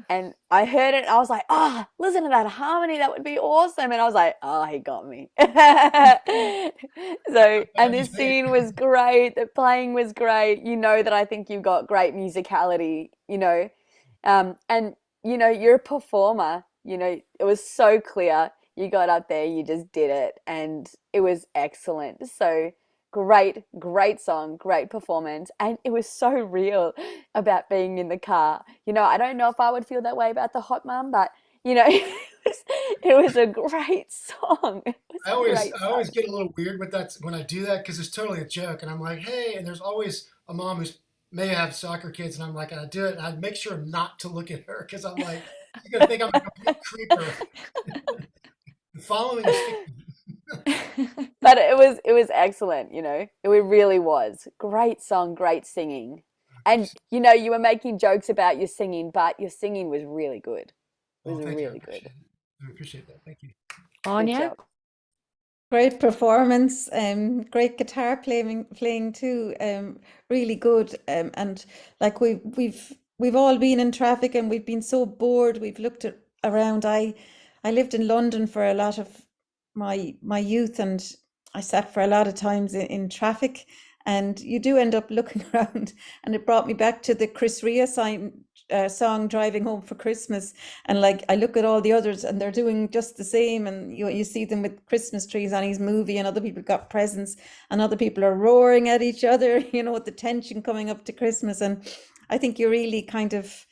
And I heard it and I was like, listen to that harmony. That would be awesome. And I was like, he got me. So, and the singing was great. The playing was great. You know that I think you've got great musicality, and, you're a performer. It was so clear. You got up there, you just did it. And it was excellent. So, great song, great performance, and it was so real about being in the car. I don't know if I would feel that way about the Hot Mum, but it was a great song. I always get a little weird with that when I do that because it's totally a joke, and I'm like, hey, and there's always a mom who's may have soccer kids, and I'm like, and I do it, and I'd make sure not to look at her because I'm like, she's gonna think I'm a complete creeper. The following is But it was excellent. It really was great song, great singing, and you were making jokes about your singing, but your singing was really good. It was really good. I appreciate that. Thank you. Anya? Great performance, great guitar playing too, really good. And like we've all been in traffic and we've been so bored. We've looked around. I lived in London for a lot of my youth, and I sat for a lot of times in traffic. And you do end up looking around, and it brought me back to the Chris Rea song "Driving Home for Christmas." And like I look at all the others, and they're doing just the same. And you see them with Christmas trees on his movie, and other people got presents, and other people are roaring at each other. With the tension coming up to Christmas. And I think you really kind of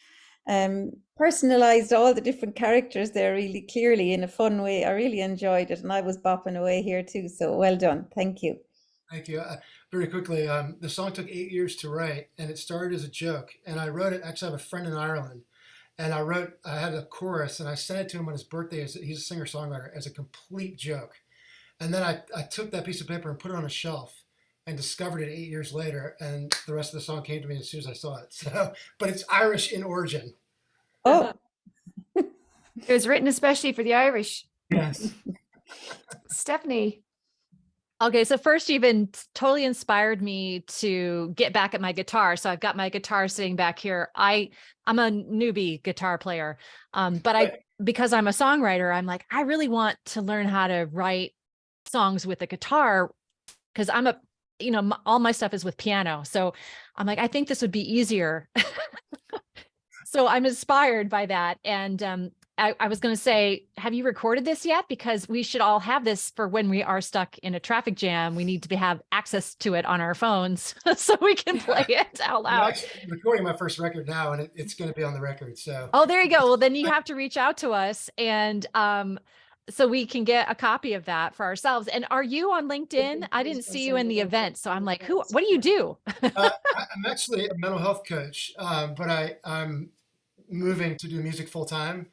personalized all the different characters there really clearly in a fun way. I really enjoyed it, and I was bopping away here too. So well done. Thank you. Thank you. Very quickly, the song took 8 years to write, and it started as a joke. And I wrote it. Actually, I have a friend in Ireland, and I had a chorus, and I sent it to him on his birthday. He's a singer-songwriter, as a complete joke. And then I took that piece of paper and put it on a shelf, and discovered it 8 years later. And the rest of the song came to me as soon as I saw it. So, but it's Irish in origin. Oh, It was written especially for the Irish. Yes. Stephanie? Okay, so first you've been totally inspired me to get back at my guitar. So I've got my guitar sitting back here. I'm a newbie guitar player, but because I'm a songwriter, I'm like, I really want to learn how to write songs with a guitar because all my stuff is with piano. So I'm like, I think this would be easier. So I'm inspired by that. And I was going to say, have you recorded this yet? Because we should all have this for when we are stuck in a traffic jam. We need to have access to it on our phones so we can play it out loud. I'm recording my first record now, and it's going to be on the record. So. Oh, there you go. Well, then you have to reach out to us, and so we can get a copy of that for ourselves. And are you on LinkedIn? I didn't see you in the event, so I'm like, what do you do? I'm actually a mental health coach, but I'm moving to do music full time.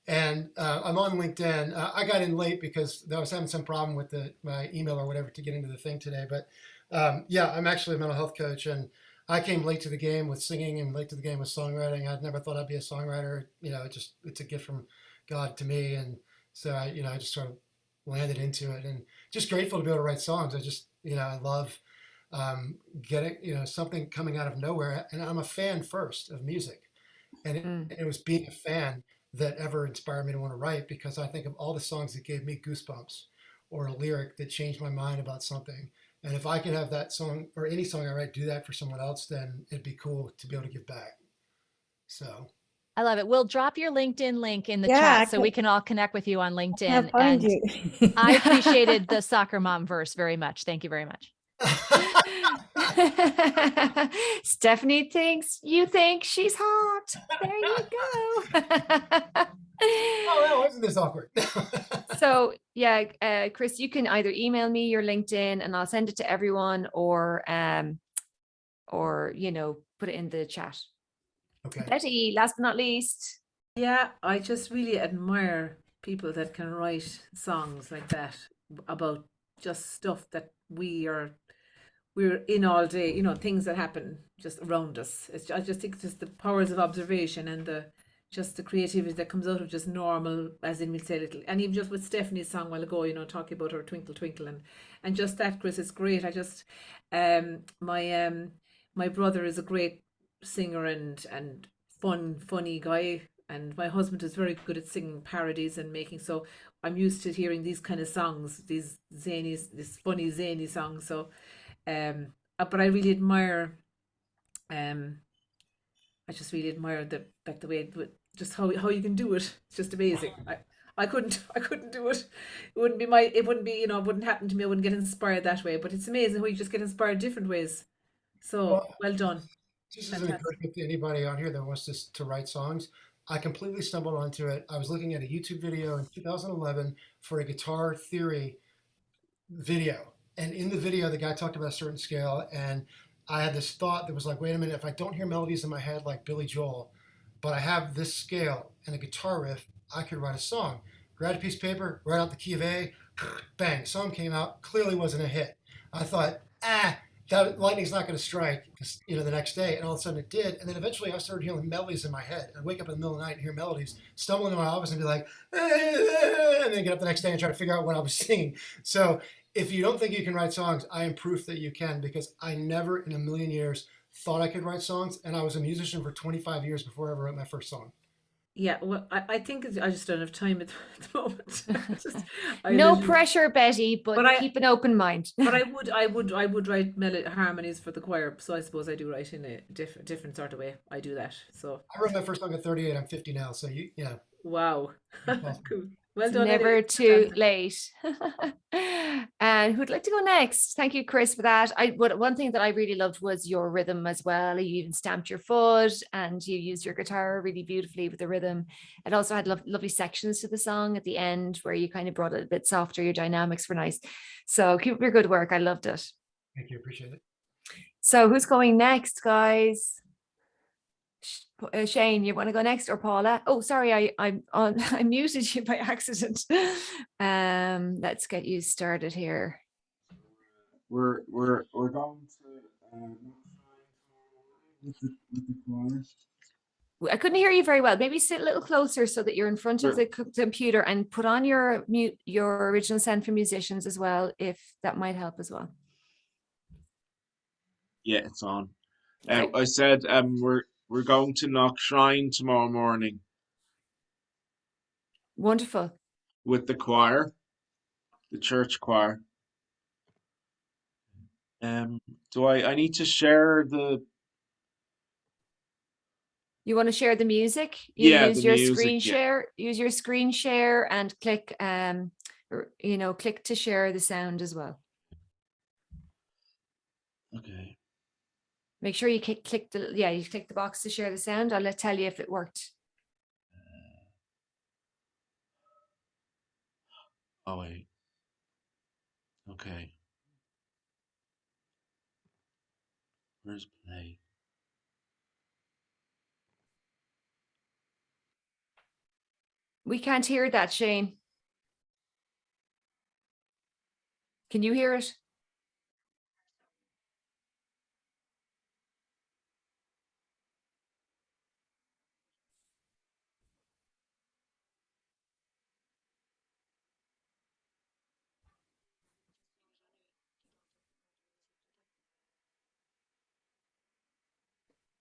And I'm on LinkedIn. I got in late because I was having some problem with my email or whatever to get into the thing today. But yeah, I'm actually a mental health coach, and I came late to the game with singing and late to the game with songwriting. I'd never thought I'd be a songwriter. It's a gift from God to me, and so I just sort of landed into it, and just grateful to be able to write songs. I love getting something coming out of nowhere, and I'm a fan first of music, and it was being a fan that ever inspired me to want to write, because I think of all the songs that gave me goosebumps or a lyric that changed my mind about something. And if I could have that song or any song I write do that for someone else, then it'd be cool to be able to give back. So I love it. We'll drop your LinkedIn link in the Yeah, chat so we can all connect with you on I'll LinkedIn. find And you. I appreciated the soccer mom verse very much. Thank you very much. Stephanie thinks you think she's hot. There you go. Oh, no, isn't this awkward? So yeah, Chris, you can either email me your LinkedIn and I'll send it to everyone, or put it in the chat. Okay. Betty, last but not least. Yeah, I just really admire people that can write songs like that about just stuff that we're in all day, things that happen just around us. I just think just the powers of observation and the creativity that comes out of just normal, as in we'll say little, and even just with Stephanie's song a while ago, talking about her Twinkle Twinkle, and just that, Chris, is great. I just my brother is a great singer and funny guy, and my husband is very good at singing parodies and making, so I'm used to hearing these kind of songs, these funny zany songs. So but I really admire I just really admire the way just how you can do it. It's just amazing. I couldn't do it. It wouldn't be it wouldn't happen to me. I wouldn't get inspired that way. But it's amazing how you just get inspired different ways. So well done. Just as an Fantastic. encouragement to anybody on here that wants to write songs, I completely stumbled onto it. I was looking at a YouTube video in 2011 for a guitar theory video. And in the video, the guy talked about a certain scale. And I had this thought that was like, wait a minute, if I don't hear melodies in my head like Billy Joel, but I have this scale and a guitar riff, I could write a song. Grab a piece of paper, write out the key of A, bang, song came out, clearly wasn't a hit. I thought, that lightning's not going to strike, the next day. And all of a sudden it did. And then eventually I started hearing melodies in my head. I'd wake up in the middle of the night and hear melodies, stumble into my office and be like, and then get up the next day and try to figure out what I was singing. So if you don't think you can write songs, I am proof that you can, because I never in a million years thought I could write songs. And I was a musician for 25 years before I ever wrote my first song. Yeah, well, I think I just don't have time at the moment. No pressure, Betty, but I- keep an open mind. But I would write harmonies for the choir. So I suppose I do write in a different sort of way. I do that. So I wrote my first song at 38. I'm 50 now. So you know. wow, cool. Well It's done. never Eddie. too late. And who'd like to go next? Thank you, Chris, for that. One thing that I really loved was your rhythm as well. You even stamped your foot and you used your guitar really beautifully with the rhythm. It also had lovely sections to the song at the end where you kind of brought it a bit softer. Your dynamics were nice. So keep up your good work. I loved it. Thank you. Appreciate it. So who's going next, guys? Shane, you want to go next, or Paula? Oh, sorry, I muted you by accident. Let's get you started here. We're going to with the choir. I couldn't hear you very well. Maybe sit a little closer so that you're in front of the computer, and put on your original sound for musicians as well, if that might help as well. Yeah, it's on. Okay. I said we're going to Knock Shrine tomorrow morning Wonderful. with the choir, the church choir. Do I need to share the? You want to share the music? Yeah, use the your music, screen yeah. share. Use your screen share and click click to share the sound as well. Okay. Make sure you click the box to share the sound. I'll tell you if it worked. Oh wait. Okay. Where's play? We can't hear that, Shane. Can you hear it?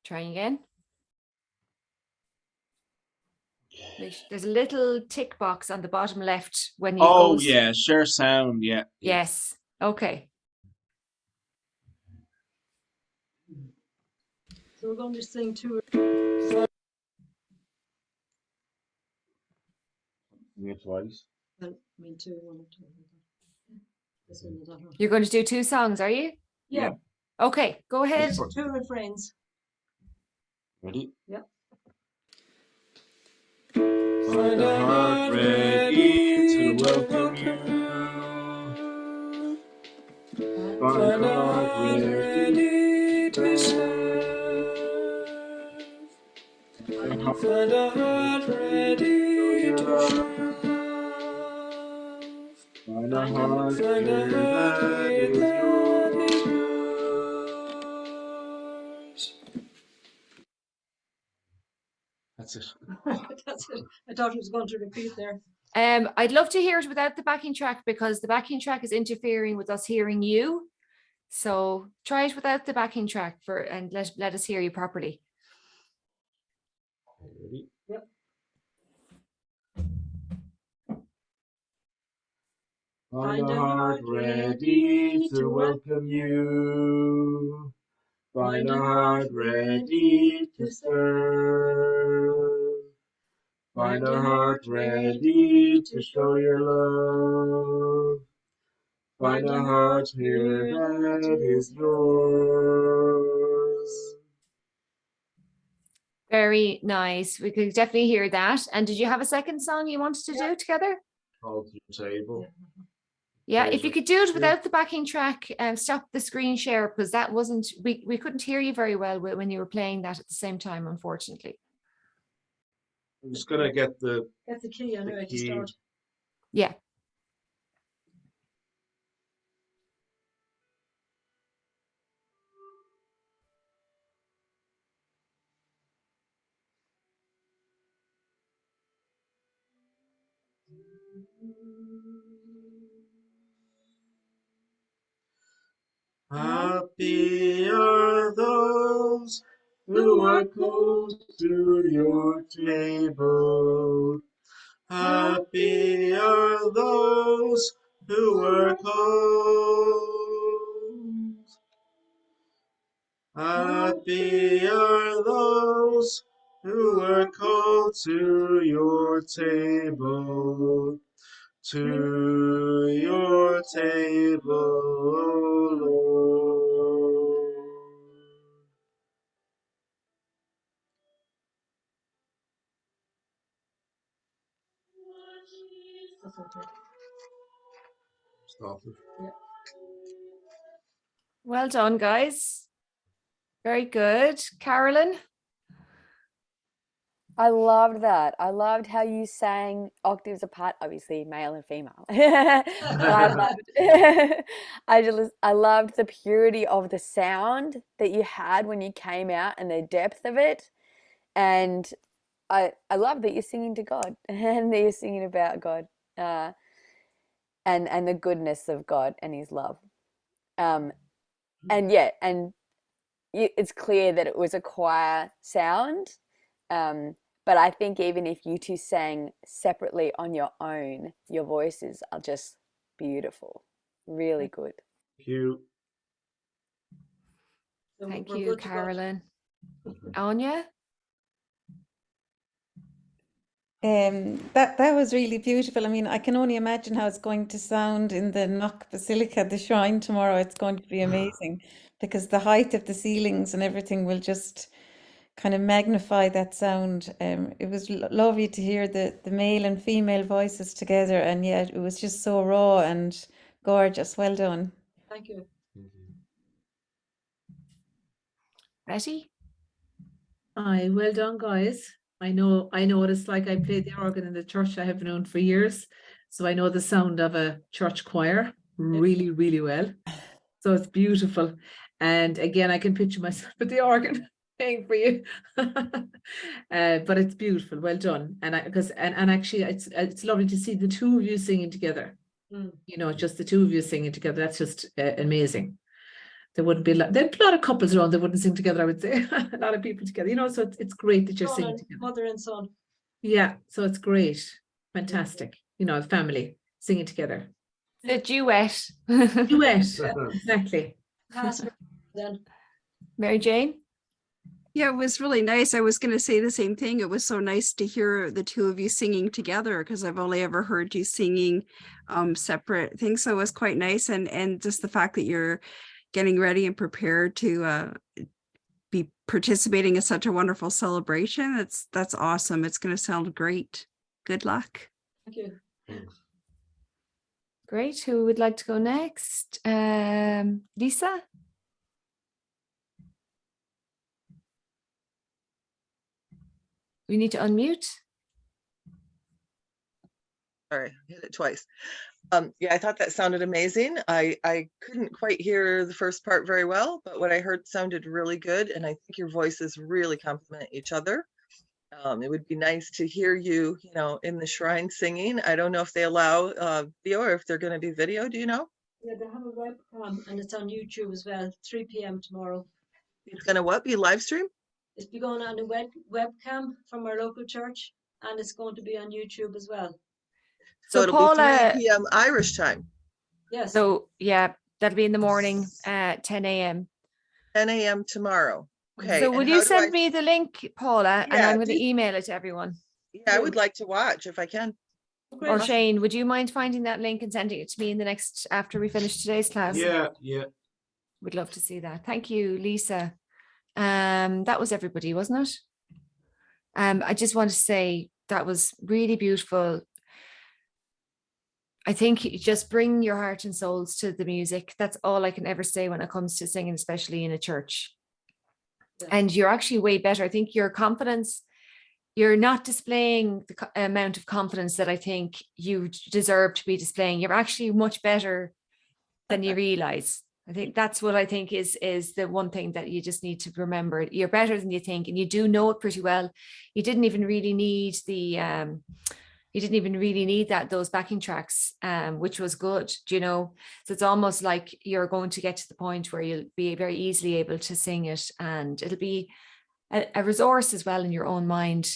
Trying again. There's a little tick box on the bottom left when you Oh go. yeah, share sound. Yeah. Yes. Okay. So we're going to sing two. Sing it twice. Well, I mean, two, one or two. This one, that one. You're going to do 2 songs, are you? Yeah, Okay, go ahead. two refrains. Ready? Yep. Find a heart ready to welcome you. Find a heart ready to serve. Find a heart ready to love. Find a heart here that is yours. That's it. That's it. I thought it was going to repeat there. I'd love to hear it without the backing track because the backing track is interfering with us hearing you. So try it without the backing track and let us hear you properly. Ready? Yep. Find a heart ready to welcome you. Find a heart ready to serve. Find a heart ready to show your love. Find a heart here that is yours. Very nice. We could definitely hear that. And did you have a second song you wanted to do together? Call to the table. Yeah, if you could do it Yeah. without the backing track, stop the screen share because that wasn't, we couldn't hear you very well when you were playing that at the same time, unfortunately. I'm just gonna get the key anyway to start. Yeah. Happy are those who are close to your table. Happy are those who are close. Happy are those who are called to your table. To your table, O Lord. Stop it. Yeah. Well done, guys. Very good. Carolyn? I loved that. I loved how you sang octaves apart, obviously male and female. But I loved the purity of the sound that you had when you came out and the depth of it. And I love that you're singing to God and that you're singing about God and the goodness of God and his love. And yeah, and it's clear that it was a choir sound. But I think even if you two sang separately on your own, your voices are just beautiful. Really good. Thank you. So Thank we're you, good to go. Carolyn. Anya? That was really beautiful. I mean, I can only imagine how it's going to sound in the Knock Basilica, the shrine tomorrow. It's going to be amazing because the height of the ceilings and everything will just kind of magnify that sound. It was lovely to hear the male and female voices together, and yeah, it was just so raw and gorgeous. Well done. Thank you. Betty? Aye, well done, guys. I know what it's like. I played the organ in the church I have known for years. So I know the sound of a church choir really, really well. So it's beautiful. And again, I can picture myself with the organ playing for you. But it's beautiful. Well done. And actually it's lovely to see the two of you singing together. You know, just the two of you singing together. That's just amazing. There wouldn't be there'd be a lot of couples around that wouldn't sing together, I would say. A lot of people together, you know, so it's great that you're singing together. Mother and son. Yeah, so it's great. Fantastic. You know, family singing together. The duet. Duet, exactly. Pass it then. Mary Jane? Yeah, it was really nice. I was going to say the same thing. It was so nice to hear the two of you singing together because I've only ever heard you singing separate things. So it was quite nice. And just the fact that you're getting ready and prepared to be participating in such a wonderful celebration. That's awesome. It's going to sound great. Good luck. Thank you. Great. Who would like to go next? Lisa? We need to unmute. Sorry, hit it twice. Yeah, I thought that sounded amazing. I couldn't quite hear the first part very well, but what I heard sounded really good, and I think your voices really complement each other. It would be nice to hear you, in the shrine singing. I don't know if they allow video or if they're going to be video. Do you know? Yeah, they have a webcam and it's on YouTube as well, 3 p.m. tomorrow. It's going to what? Be live stream? It's be going on a webcam from our local church, and it's going to be on YouTube as well. So it'll be 3 Paula, p.m. Irish time. Yes. so yeah, that'll be in the morning at 10 a.m. 10 a.m. tomorrow. Okay. So and will how you do send I- me the link, Paula, and Yeah, I'm going to do- email it to everyone. Yeah, I would like to watch if I can. Or Shane, would you mind finding that link and sending it to me in the next, after we finish today's class? Yeah. We'd love to see that. Thank you, Lisa. That was everybody, wasn't it? I just want to say that was really beautiful. I think you just bring your heart and souls to the music. That's all I can ever say when it comes to singing, especially in a church. Yeah. And you're actually way better. I think your confidence, you're not displaying the amount of confidence that I think you deserve to be displaying. You're actually much better than you realize. I think that's what I think is the one thing that you just need to remember. You're better than you think, and you do know it pretty well. You didn't even really need those backing tracks, which was good, So it's almost like you're going to get to the point where you'll be very easily able to sing it, and it'll be a resource as well in your own mind,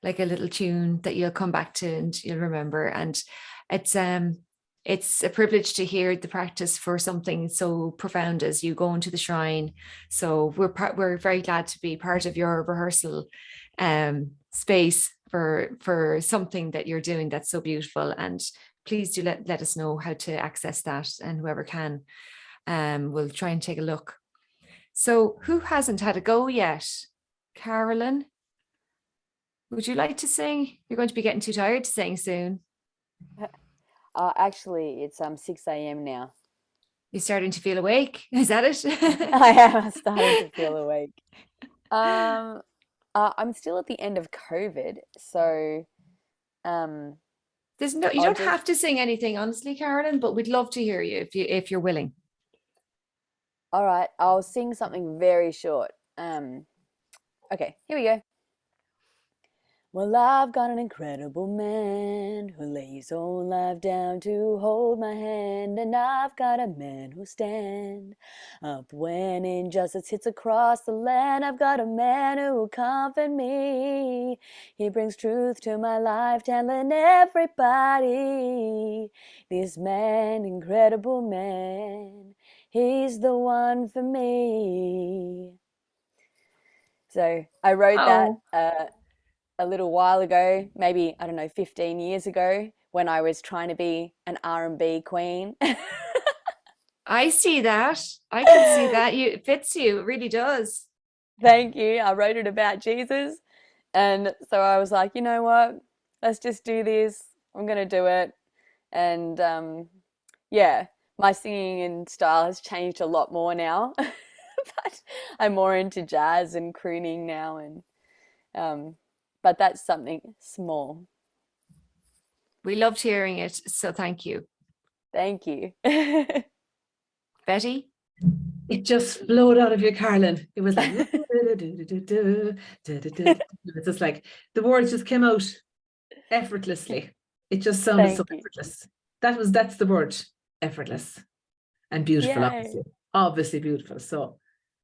like a little tune that you'll come back to and you'll remember. And it's a privilege to hear the practice for something so profound as you go into the shrine. So we're very glad to be part of your rehearsal space for something that you're doing that's so beautiful. And please do let us know how to access that, and whoever can, we'll try and take a look. So who hasn't had a go yet? Carolyn, would you like to sing? You're going to be getting too tired to sing soon. Actually, it's 6 a.m. now. You're starting to feel awake. Is that it? I am starting to feel awake. I'm still at the end of COVID, so you don't have to sing anything, honestly, Carolyn, but we'd love to hear you if you're willing. All right, I'll sing something very short. Okay, here we go. Well, I've got an incredible man who lays his own life down to hold my hand, and I've got a man who'll stand up when injustice hits across the land. I've got a man who will comfort me. He brings truth to my life, telling everybody, this man, incredible man, he's the one for me. So I wrote that a little while ago, maybe, I don't know, 15 years ago, when I was trying to be an R&B queen. I see that. I can see that. It fits you. It really does. Thank you. I wrote it about Jesus. And so I was like, you know what? Let's just do this. I'm going to do it. And yeah, my singing and style has changed a lot more now. But I'm more into jazz and crooning now. And but that's something small. We loved hearing it, so thank you. Thank you. Betty? It just flowed out of you, Carolyn. It was like, it's just like the words just came out effortlessly. It just sounded so effortless. That's the word, effortless, and beautiful. Yay. Obviously beautiful. So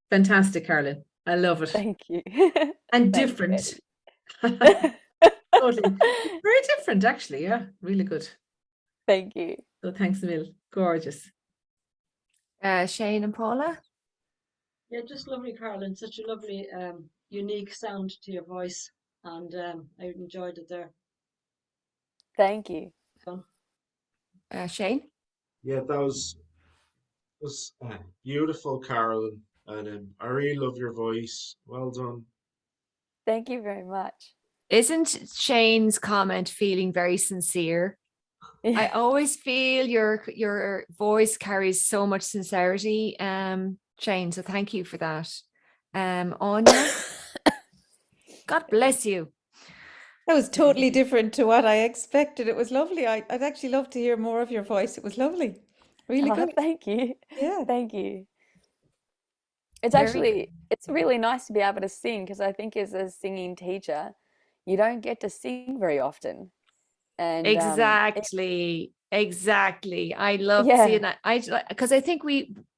fantastic, Carolyn. I love it. Thank you. And different. Totally. Very different, actually. Yeah, really good. Thank you. So thanks a mil. Gorgeous. Shane and Paula? Yeah, just lovely, Carolyn. Such a lovely unique sound to your voice, and I enjoyed it there. Thank you. Shane? Yeah, that was beautiful, Carolyn, and I really love your voice. Well done. Thank you very much. Isn't Shane's comment feeling very sincere? I always feel your voice carries so much sincerity, Shane. So thank you for that. Anya, God bless you. That was totally different to what I expected. It was lovely. I'd actually love to hear more of your voice. It was lovely. Really Oh, good. thank you. Yeah. Thank you. It's Very actually, it's really nice to be able to sing, because I think as a singing teacher, you don't get to sing very often. And Exactly. I love yeah, seeing that. Because I think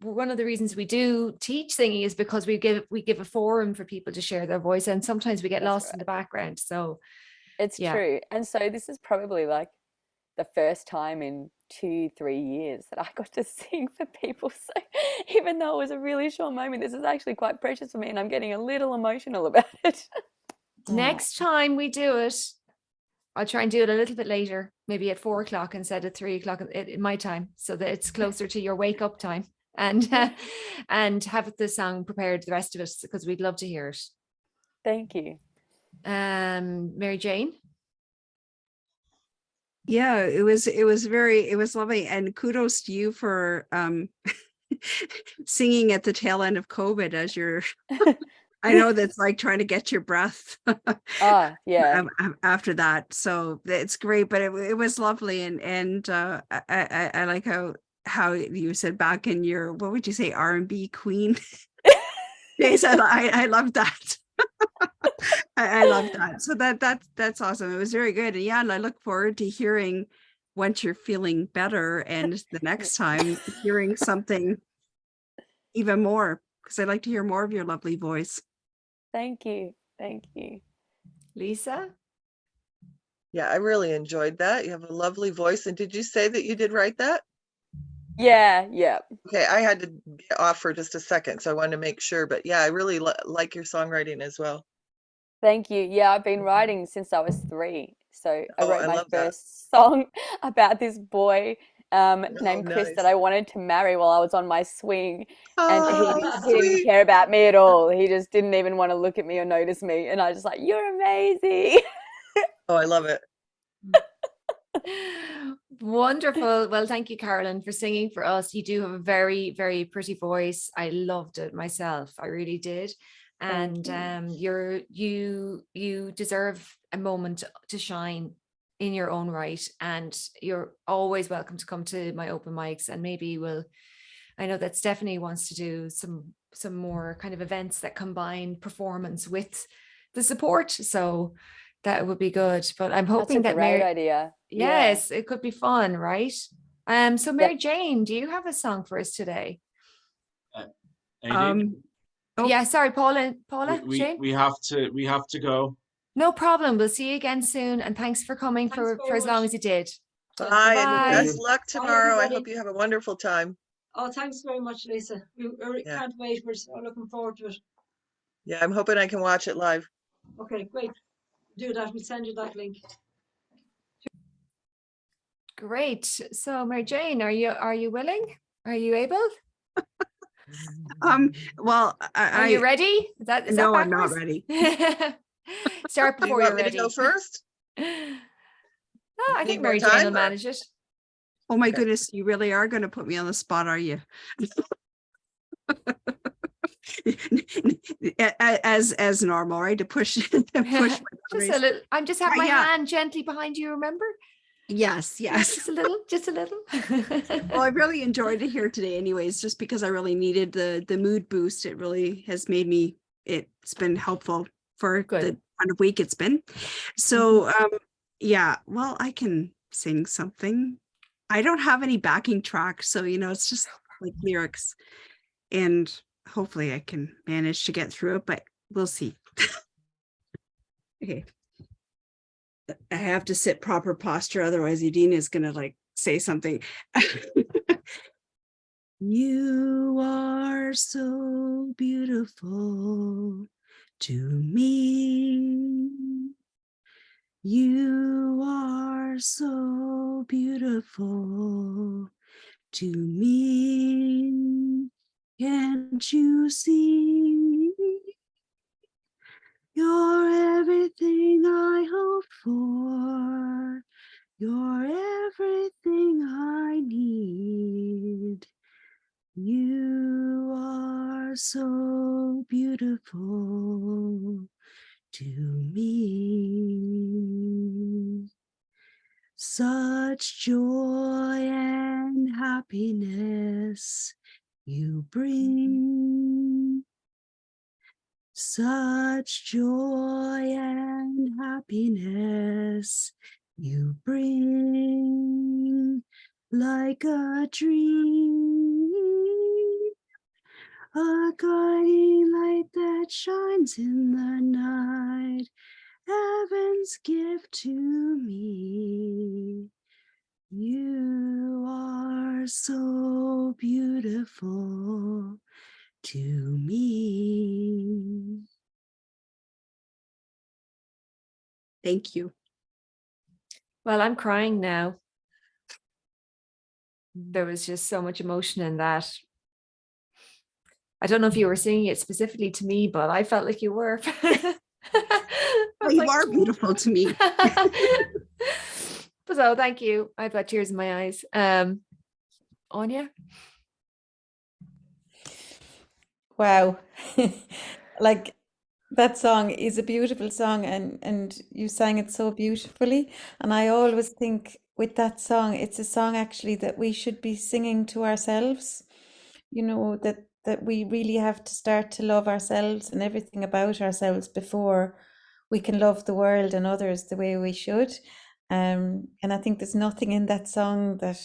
one of the reasons we do teach singing is because we give a forum for people to share their voice, and sometimes we get that's lost in right. the background. So It's yeah. true. And so this is probably like the first time in 2-3 years that I got to sing for people. So even though it was a really short moment, this is actually quite precious for me, and I'm getting a little emotional about it. Next time we do it, I'll try and do it a little bit later, maybe at 4 o'clock instead of 3 o'clock in my time, so that it's closer to your wake up time, and have the song prepared, the rest of it, because we'd love to hear it. Thank you. Mary Jane? Yeah, it was lovely, and kudos to you for singing at the tail end of COVID as you're I know that's like trying to get your breath Yeah. After that. So it's great, but it was lovely, and I like how you said back in your, what would you say, R&B queen days. I love that. I love that. So that's awesome. It was very good. And yeah, and I look forward to hearing once you're feeling better, and the next time hearing something even more, because I'd like to hear more of your lovely voice. Thank you. Thank you. Lisa? Yeah, I really enjoyed that. You have a lovely voice. And did you say that you did write that? Yeah. Okay, I had to get off for just a second, so I wanted to make sure. But yeah, I really like your songwriting as well. Thank you. Yeah, I've been writing since I was 3. So I Oh, wrote I my love that. first song about this boy Oh, named Chris that nice. I wanted to marry while I was on my swing. And Oh, he didn't sweet. care about me at all. He just didn't even want to look at me or notice me. And I was just like, you're amazing. Oh, I love it. Wonderful. Well, thank you, Carolyn, for singing for us. You do have a very, very pretty voice. I loved it myself. I really did. And you deserve a moment to shine in your own right. And you're always welcome to come to my open mics, and maybe I know that Stephanie wants to do some more kind of events that combine performance with the support. So that would be good. But I'm hoping That's a that great Mary, idea. yes, it could be fun, right? So Yeah. Mary Jane, do you have a song for us today? Aideen, Oh, Yeah, sorry, Paula, Shane? we have to go. No problem. We'll see you again soon. And thanks for coming Thanks for very as long much. as you did. Bye, and Bye. best luck Bye, tomorrow. I everybody. hope you have a wonderful time. Oh, thanks very much, Lisa. We Yeah. can't wait. We're so looking forward to it. Yeah, I'm hoping I can watch it live. Okay, great. Do that. We'll send you that link. Great. So Mary Jane, are you willing? Are you able? well, Are you ready? Is that no, I'm not backwards? ready. Start Do you before want you're me ready. to go first? No, I think Need more Mary Jane time, will or- manage it. Oh my Okay. goodness, you really are going to put me on the spot, are you? As normal, right? To push my Just a boundaries. little. I'm just have my Yeah. hand gently behind you, remember? Yes. Just a little, just a little. Well, I really enjoyed it here today anyways, just because I really needed the mood boost. It really has made me, it's been helpful for Good. the kind of week it's been. So yeah, well, I can sing something. I don't have any backing tracks, so it's just like lyrics, and hopefully I can manage to get through it, but we'll see. Okay. I have to sit proper posture, otherwise Aideen is gonna like say something. You are so beautiful To me, you are so beautiful. To me, can't you see? You're everything I hope for. You're everything I need. You are so beautiful to me. Such joy and happiness you bring. Such joy and happiness you bring, like a dream, a guiding light that shines in the night, heaven's gift to me. You are so beautiful to me. Thank you. Well, I'm crying now. There was just so much emotion in that. I don't know if you were singing it specifically to me, but I felt like you were. Well, you are beautiful to me. So thank you. I've got tears in my eyes. Anya? Wow. Like that song is a beautiful song, and you sang it so beautifully. And I always think with that song, it's a song actually that we should be singing to ourselves. You know, that we really have to start to love ourselves and everything about ourselves before we can love the world and others the way we should. And I think there's nothing in that song that,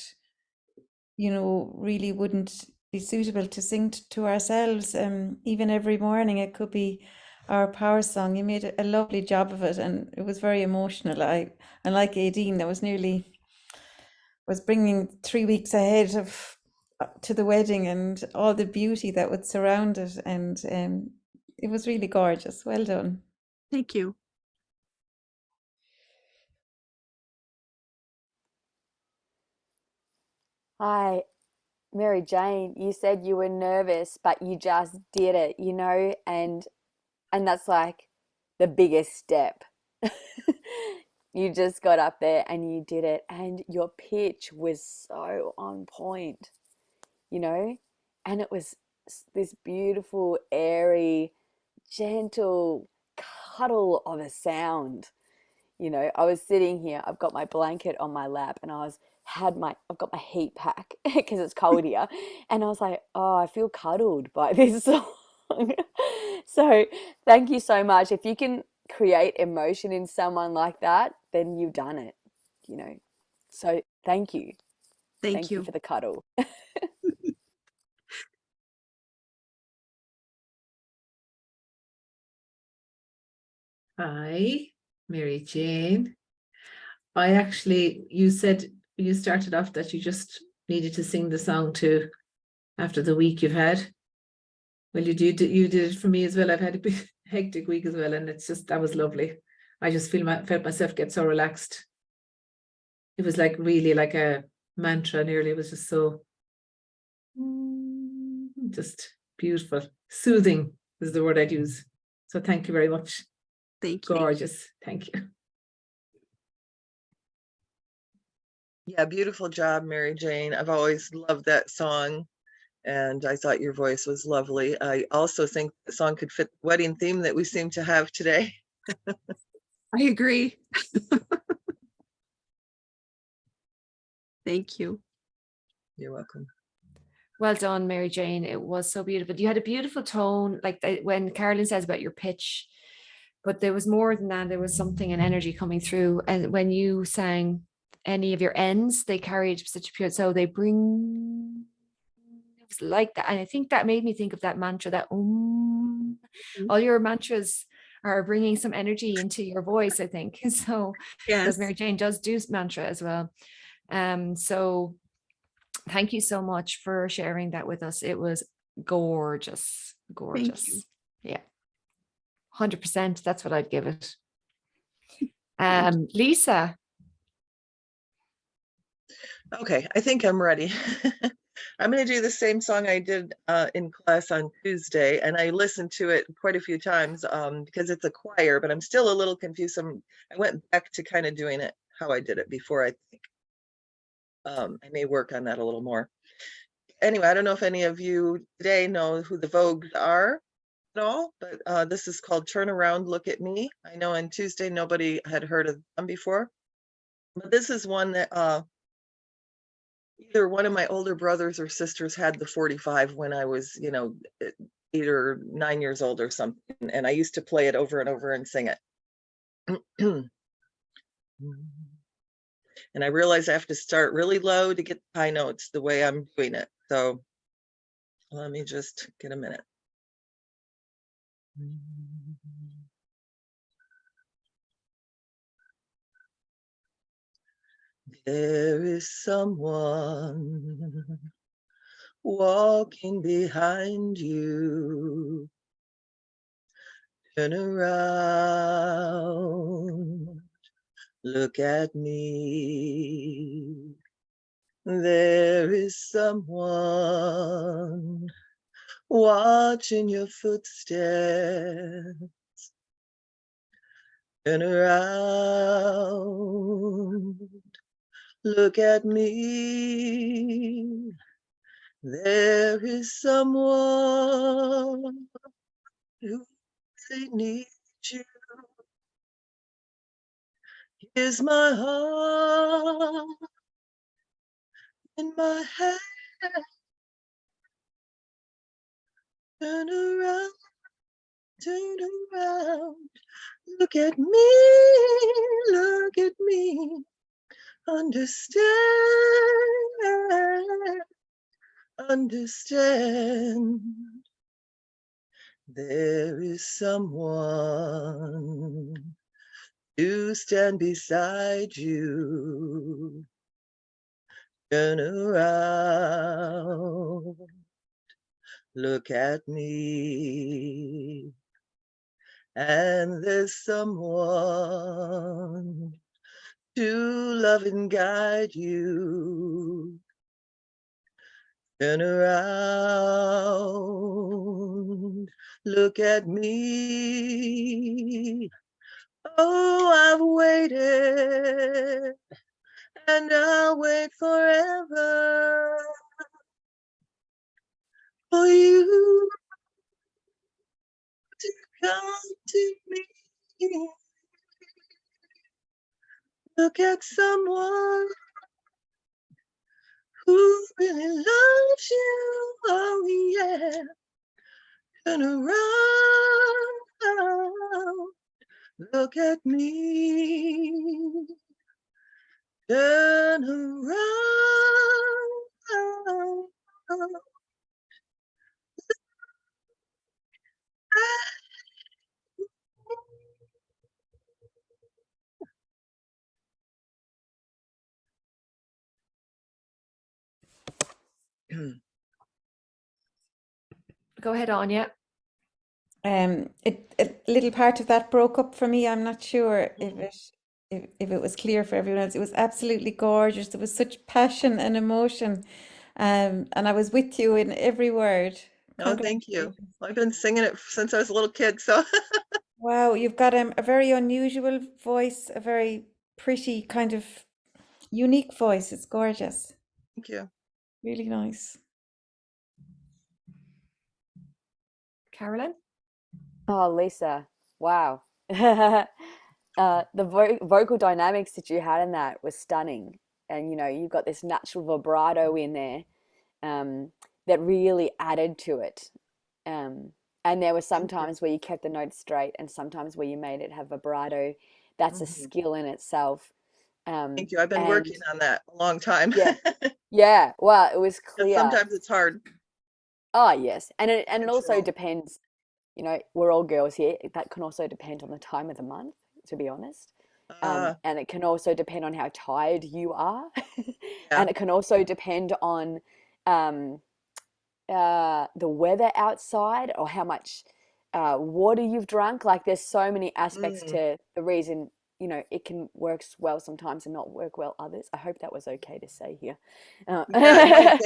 you know, really wouldn't be suitable to sing to ourselves. Even every morning, it could be our power song. You made a lovely job of it, and it was very emotional. I like Aideen, that was bringing 3 weeks ahead of to the wedding and all the beauty that would surround it, and it was really gorgeous. Well done. Thank you. Hi, Mary Jane, you said you were nervous, but you just did it, you know, and that's like the biggest step. You just got up there and you did it, and your pitch was so on point, you know, and it was this beautiful, airy, gentle cuddle of a sound. You know, I was sitting here, I've got my blanket on my lap, and I've got my heat pack because it's cold here, and I was like, oh, I feel cuddled by this song. So thank you so much. If you can create emotion in someone like that, then you've done it, you know. So thank you. Thank you. For the cuddle. Hi, Mary Jane. You said you started off that you just needed to sing the song to after the week you've had. Well, you did it for me as well. I've had a big hectic week as well, and that was lovely. I just felt myself get so relaxed. It was like really like a mantra nearly. It was just so just beautiful. Soothing is the word I'd use. So thank you very much. Thank you. Gorgeous. Thank you. Yeah, beautiful job, Mary Jane. I've always loved that song, and I thought your voice was lovely. I also think the song could fit the wedding theme that we seem to have today. I agree. Thank you. You're welcome. Well done, Mary Jane. It was so beautiful. You had a beautiful tone, like when Carolyn says about your pitch, but there was more than that. There was something, an energy coming through. And when you sang any of your ends, they carried such a pure, so they bring, it was like that. And I think that made me think of that mantra, that all your mantras are bringing some energy into your voice, I think. So, Yes. because Mary Jane does do mantra as well. So thank you so much for sharing that with us. It was gorgeous, gorgeous. Thank you. Yeah. 100%. That's what I'd give it. Lisa. Okay, I think I'm ready. I'm going to do the same song I did in class on Tuesday, and I listened to it quite a few times because it's a choir, but I'm still a little confused. I went back to kind of doing it how I did it before. I think I may work on that a little more. Anyway, I don't know if any of you today know who the Vogues are at all, but this is called Turn Around, Look at Me. I know on Tuesday nobody had heard of them before, but this is one that either one of my older brothers or sisters had the 45 when I was, 8 or 9 years old or something. And I used to play it over and over and sing it. And I realize I have to start really low to get high notes the way I'm doing it. So let me just get a minute. There is someone walking behind you. Turn around, look at me. There is someone watching your footsteps. Turn around, look at me. There is someone who really needs you. Here's my heart in my hand. Turn around, look at me, look at me. Understand, understand. There is someone to stand beside you. Turn around, look at me. And there's someone to love and guide you. Turn around, look at me. Oh, I've waited and I'll wait forever for you to come to me. Look at someone who really loves you. Oh, yeah. Turn around, look at me. Turn around. Go ahead, Anya. A little part of that broke up for me. I'm not sure if it was clear for everyone else. It was absolutely gorgeous. There was such passion and emotion, and I was with you in every word. Oh, thank you. Congratulations. I've been singing it since I was a little kid, so Wow, you've got a very unusual voice, a very pretty kind of unique voice. It's gorgeous. thank you. Really nice. Carolyn? Oh, Lisa, wow. The vocal dynamics that you had in that was stunning. And you've got this natural vibrato in there that really added to it. And there were some Thank you. times where you kept the notes straight and sometimes where you made it have vibrato. That's a skill in itself. Thank you. I've been And working on that a long time. yeah, well, it was And clear. sometimes it's hard. Oh, yes. And it also Control. depends, we're all girls here. That can also depend on the time of the month, to be honest. And it can also depend on how tired you are. Yeah. And it can also depend on the weather outside or how much water you've drunk. Like there's so many aspects Mm. to the reason, it can work well sometimes and not work well others. I hope that was okay to say here. Yeah, no,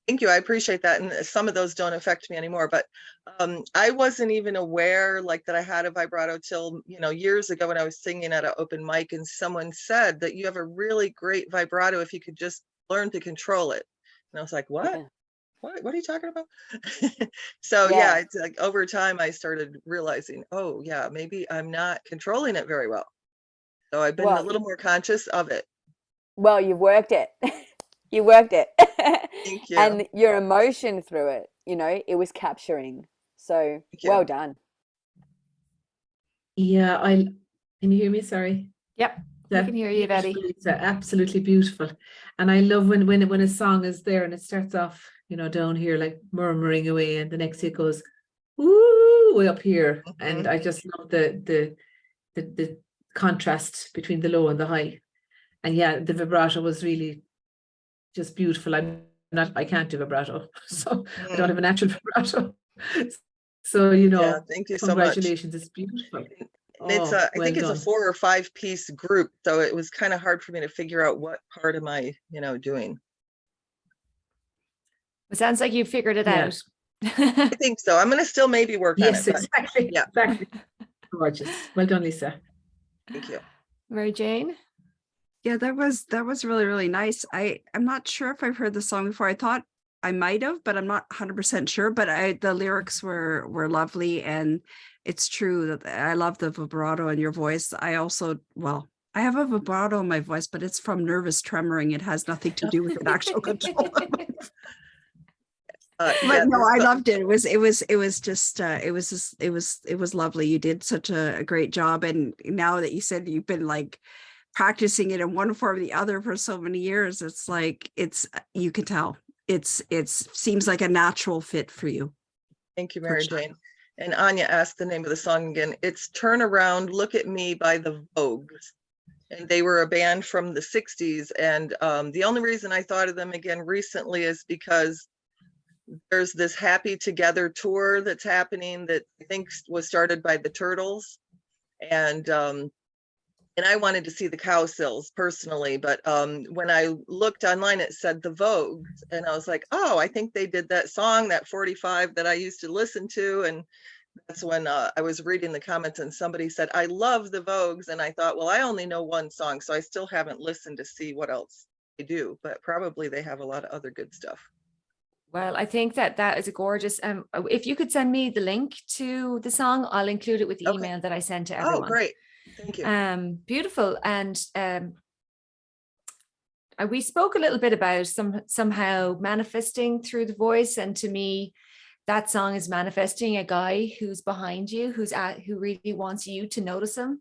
thank you. I appreciate that. And some of those don't affect me anymore, but I wasn't even aware like that I had a vibrato till, years ago when I was singing at an open mic and someone said that you have a really great vibrato if you could just learn to control it. And I was like, what? Yeah. What are you talking about? So Yeah. it's like over time I started realizing, oh yeah, maybe I'm not controlling it very well. So I've been a Well, little more conscious of it. well, you've worked it. You worked it. Thank you. And your emotion through it, it was capturing. So Thank you. well done. Yeah, can you hear me? Sorry. Yep, we can hear you, Betty. It's absolutely beautiful. And I love when a song is there and it starts off, down here like murmuring away, and the next it goes, woo, way up here. And I just love the contrast between the low and the high. And yeah, the vibrato was really just beautiful. I can't do vibrato, so I don't have a natural vibrato. So, Yeah, thank you so much. congratulations, it's beautiful. And it's Oh, I think it's a 4 or 5 piece group, so it was kind of hard for me to figure out what part am I, doing. It sounds like you figured it Yeah. out. I think so. I'm gonna still maybe work on Yes, it. But exactly. yeah. Exactly. Gorgeous. Well done, Lisa. Thank you. Mary Jane? Yeah, that was really, really nice. I'm not sure if I've heard the song before. I thought I might have, but I'm not 100% sure. But the lyrics were lovely, and it's true that I love the vibrato in your voice. I have a vibrato in my voice, but it's from nervous tremoring. It has nothing to do with an actual control. But no, I loved it. It was lovely. You did such a great job. And now that you said you've been like practicing it in one form or the other for so many years, it's like you can tell it's seems like a natural fit for you. Thank you, Mary Jane. And Anya asked the name of the song again. It's Turn Around, Look at Me by the Vogues. And they were a band from the 60s. And the only reason I thought of them again recently is because there's this Happy Together tour that's happening that I think was started by the Turtles. And I wanted to see the Cowsills personally, but when I looked online, it said the Vogues, and I was like, oh, I think they did that song, that 45 that I used to listen to. And that's when I was reading the comments and somebody said, I love the Vogues. And I thought, well, I only know one song, so I still haven't listened to see what else they do, but probably they have a lot of other good stuff. Well, I think that is a gorgeous. If you could send me the link to the song, I'll include it with the email that I sent to everyone. Oh, great. Thank you. Beautiful. And we spoke a little bit about somehow manifesting through the voice. And to me, that song is manifesting a guy who's behind you, who really wants you to notice him.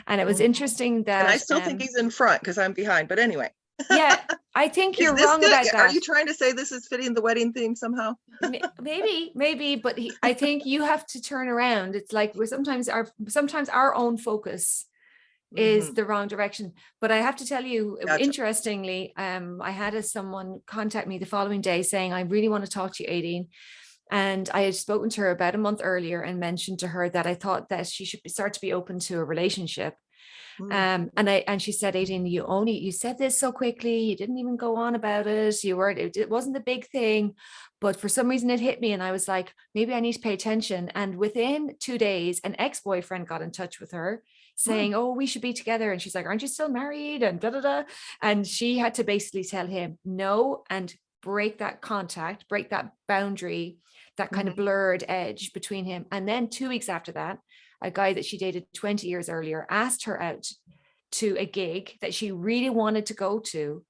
And it was interesting that. And I still think he's in front because I'm behind. But anyway. Yeah, I think you're wrong about that. Are you trying to say this is fitting the wedding theme somehow? Maybe, but I think you have to turn around. It's like sometimes our own focus is the wrong direction. But I have to tell you, interestingly, I had someone contact me the following day saying, I really want to talk to you, Aideen. And I had spoken to her about a month earlier and mentioned to her that I thought that she should start to be open to a relationship. And she said, Aideen, you said this so quickly, you didn't even go on about it. It wasn't a big thing, but for some reason it hit me. And I was like, maybe I need to pay attention. And within 2 days, an ex-boyfriend got in touch with her saying, oh, we should be together. And she's like, aren't you still married? And And she had to basically tell him no, and break that contact, break that boundary, that kind of blurred edge between him. And then 2 weeks after that, a guy that she dated 20 years earlier asked her out to a gig that she really wanted to go to.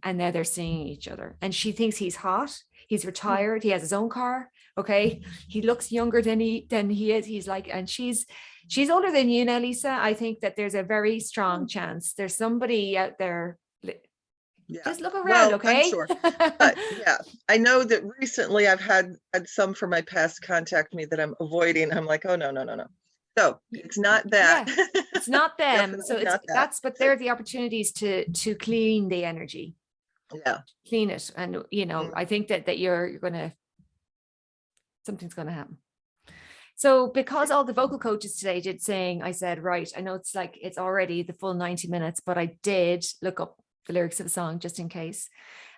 And now they're seeing each other. And she thinks he's hot. He's retired. He has his own car. Okay. He looks younger than he is. He's like, and she's older than you now, Lisa. I think that there's a very strong chance there's somebody out there. Yeah. Just look around, okay? I'm sure. But yeah, I know that recently I've had some from my past contact me that I'm avoiding. I'm like, oh, no. So it's not that. Yeah, it's not them. So but they're the opportunities to clean the energy. Yeah. Clean it. And, I think that something's going to happen. So because all the vocal coaches today did sing, I said, right, I know it's already the full 90 minutes, but I did look up the lyrics of the song just in case.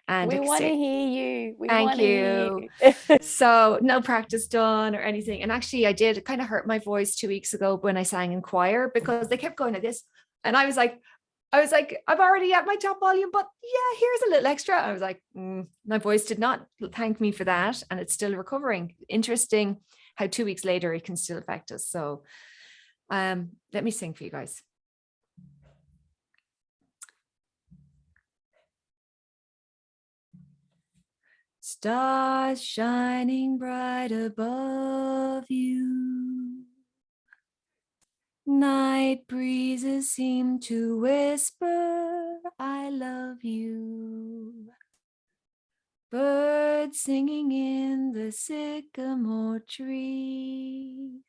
And We want to hear you. We thank want to hear you. you. So no practice done or anything. And actually I did, it kind of hurt my voice 2 weeks ago when I sang in choir because they kept going like this. And I was like, I'm already at my top volume, but yeah, here's a little extra. I was like, my voice did not thank me for that. And it's still recovering. Interesting how 2 weeks later it can still affect us. So let me sing for you guys. Stars shining bright above you. Night breezes seem to whisper, I love you. Birds singing in the sycamore tree.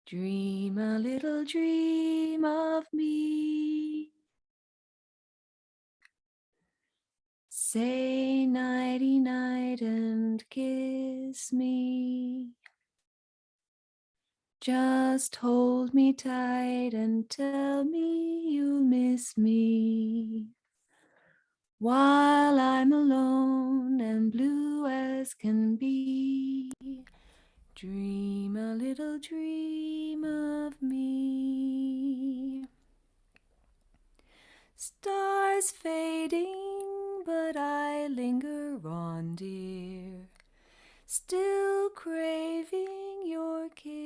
Dream a little dream of me. Say nighty night and kiss me. Just hold me tight and tell me you'll miss me. While I'm alone and blue as can be, dream a little dream of me. Stars fading, but I linger on, dear, still craving your kiss.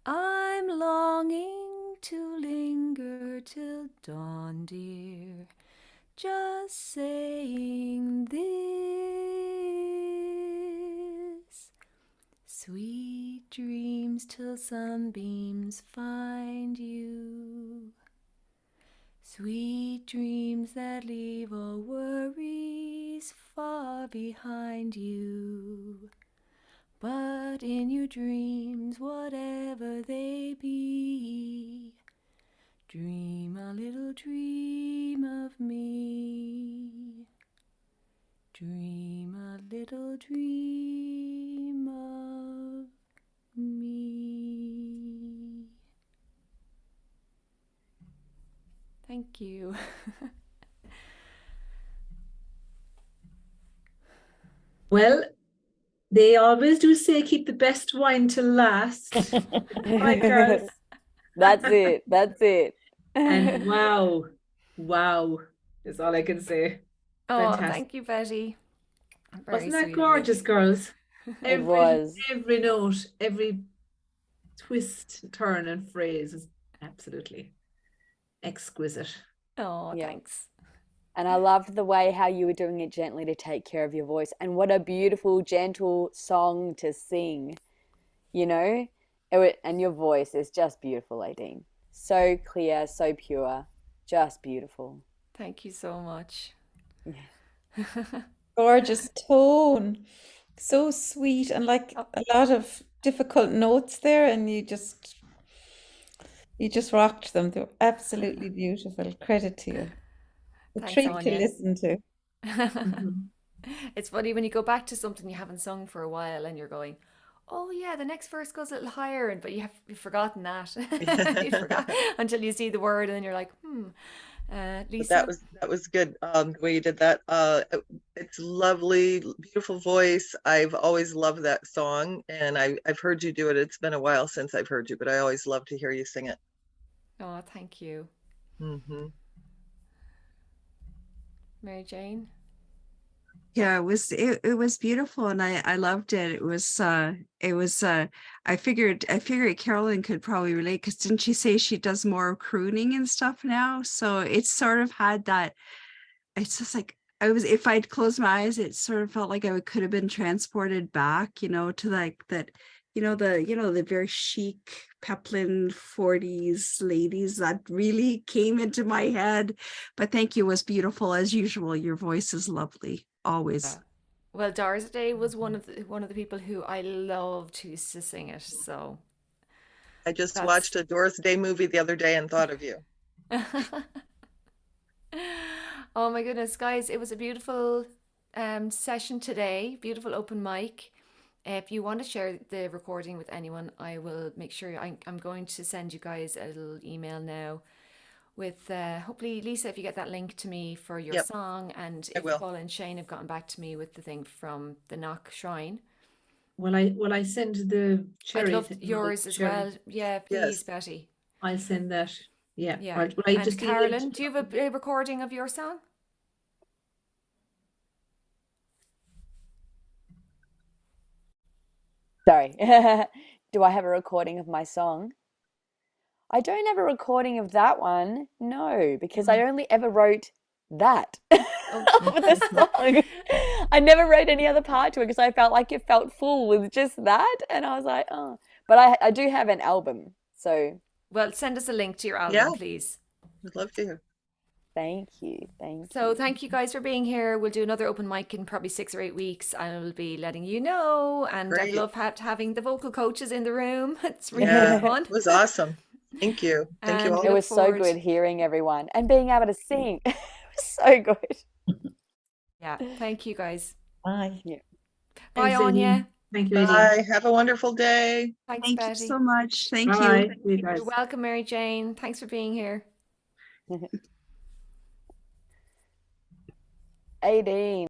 I'm longing to linger till dawn, dear, just saying this. Sweet dreams till sunbeams find you. Sweet dreams that leave all worries far behind you. But in your dreams, whatever they be, dream a little dream of me. Dream a little dream of me. Thank you. Well, they always do say keep the best wine to last. Right, girls? That's it. That's it. And wow is all I can say. Oh, Fantastic. thank you, Betty. Very Wasn't that sweet of you. gorgeous, girls? It was. Every note, every twist, turn, and phrase is absolutely exquisite. Oh, Yeah. thanks. And I loved the way how you were doing it gently to take care of your voice. And what a beautiful, gentle song to sing, you know? And your voice is just beautiful, Aideen. So clear, so pure, just beautiful. Thank you so much. Gorgeous tone. So sweet and like a lot of difficult notes there, and you just rocked them. They're absolutely beautiful. Credit to you. A Thanks, treat to Anya. listen to. It's funny when you go back to something you haven't sung for a while and you're going, oh yeah, the next verse goes a little higher, but you've forgotten that. You forgot until you see the word, and then you're like, Lisa. That was good. The way you did that. It's lovely, beautiful voice. I've always loved that song, and I've heard you do it. It's been a while since I've heard you, but I always love to hear you sing it. Oh, thank you. Mm-hmm. Mary Jane. Yeah, it was beautiful, and I loved it. It was I figured Carolyn could probably relate, because didn't she say she does more crooning and stuff now? So it's sort of had that, it's just like if I'd closed my eyes, it sort of felt like I could have been transported back, to like that, the very chic Peplin 40s ladies that really came into my head. But thank you, it was beautiful as usual. Your voice is lovely, always. Well, Doris Day was one of the people who I loved who used to sing it. So I just watched a Doris Day movie the other day and thought of you. Oh my goodness, guys, it was a beautiful session today. Beautiful open mic. if you want to share the recording with anyone, I will make sure I'm going to send you guys a little email now with hopefully, Lisa, if you get that link to me for your Yep, song, and I if will. Paul and Shane have gotten back to me with the thing from the Knock Shrine. Will I send the I'd cherry love thing, yours as cherry? well. Yeah, please, Yes. Betty. I'll send that. Yeah. Yeah. Right. Will I And just email it Carolyn, to do you have a recording of your song? Sorry. Do I have a recording of my song? I don't have a recording of that one. No, because I only ever wrote that for the song. I never wrote any other part to it because I felt like it felt full with just that. And I was like, oh. But I do have an album. So. Well, send us a link to your album, Yeah. please. I'd love to hear. Thank you. Thank So you. thank you guys for being here. We'll do another open mic in probably 6 or 8 weeks, and I'll be letting you know. And I Great. love having the vocal coaches in the room. It's really Yeah, fun. it was awesome. Thank you. Thank you And all. we It look was so forward. good hearing everyone and being able to sing. It was so good. Yeah, thank you guys. Bye. Yeah. Bye, Thanks, Anya. Aideen. Thank you, Aideen. Bye. Have a wonderful day. Thanks, Thank you Betty. so much. Thank you. Bye. See you guys. You're welcome, Mary Jane. Thanks for being here. Aideen.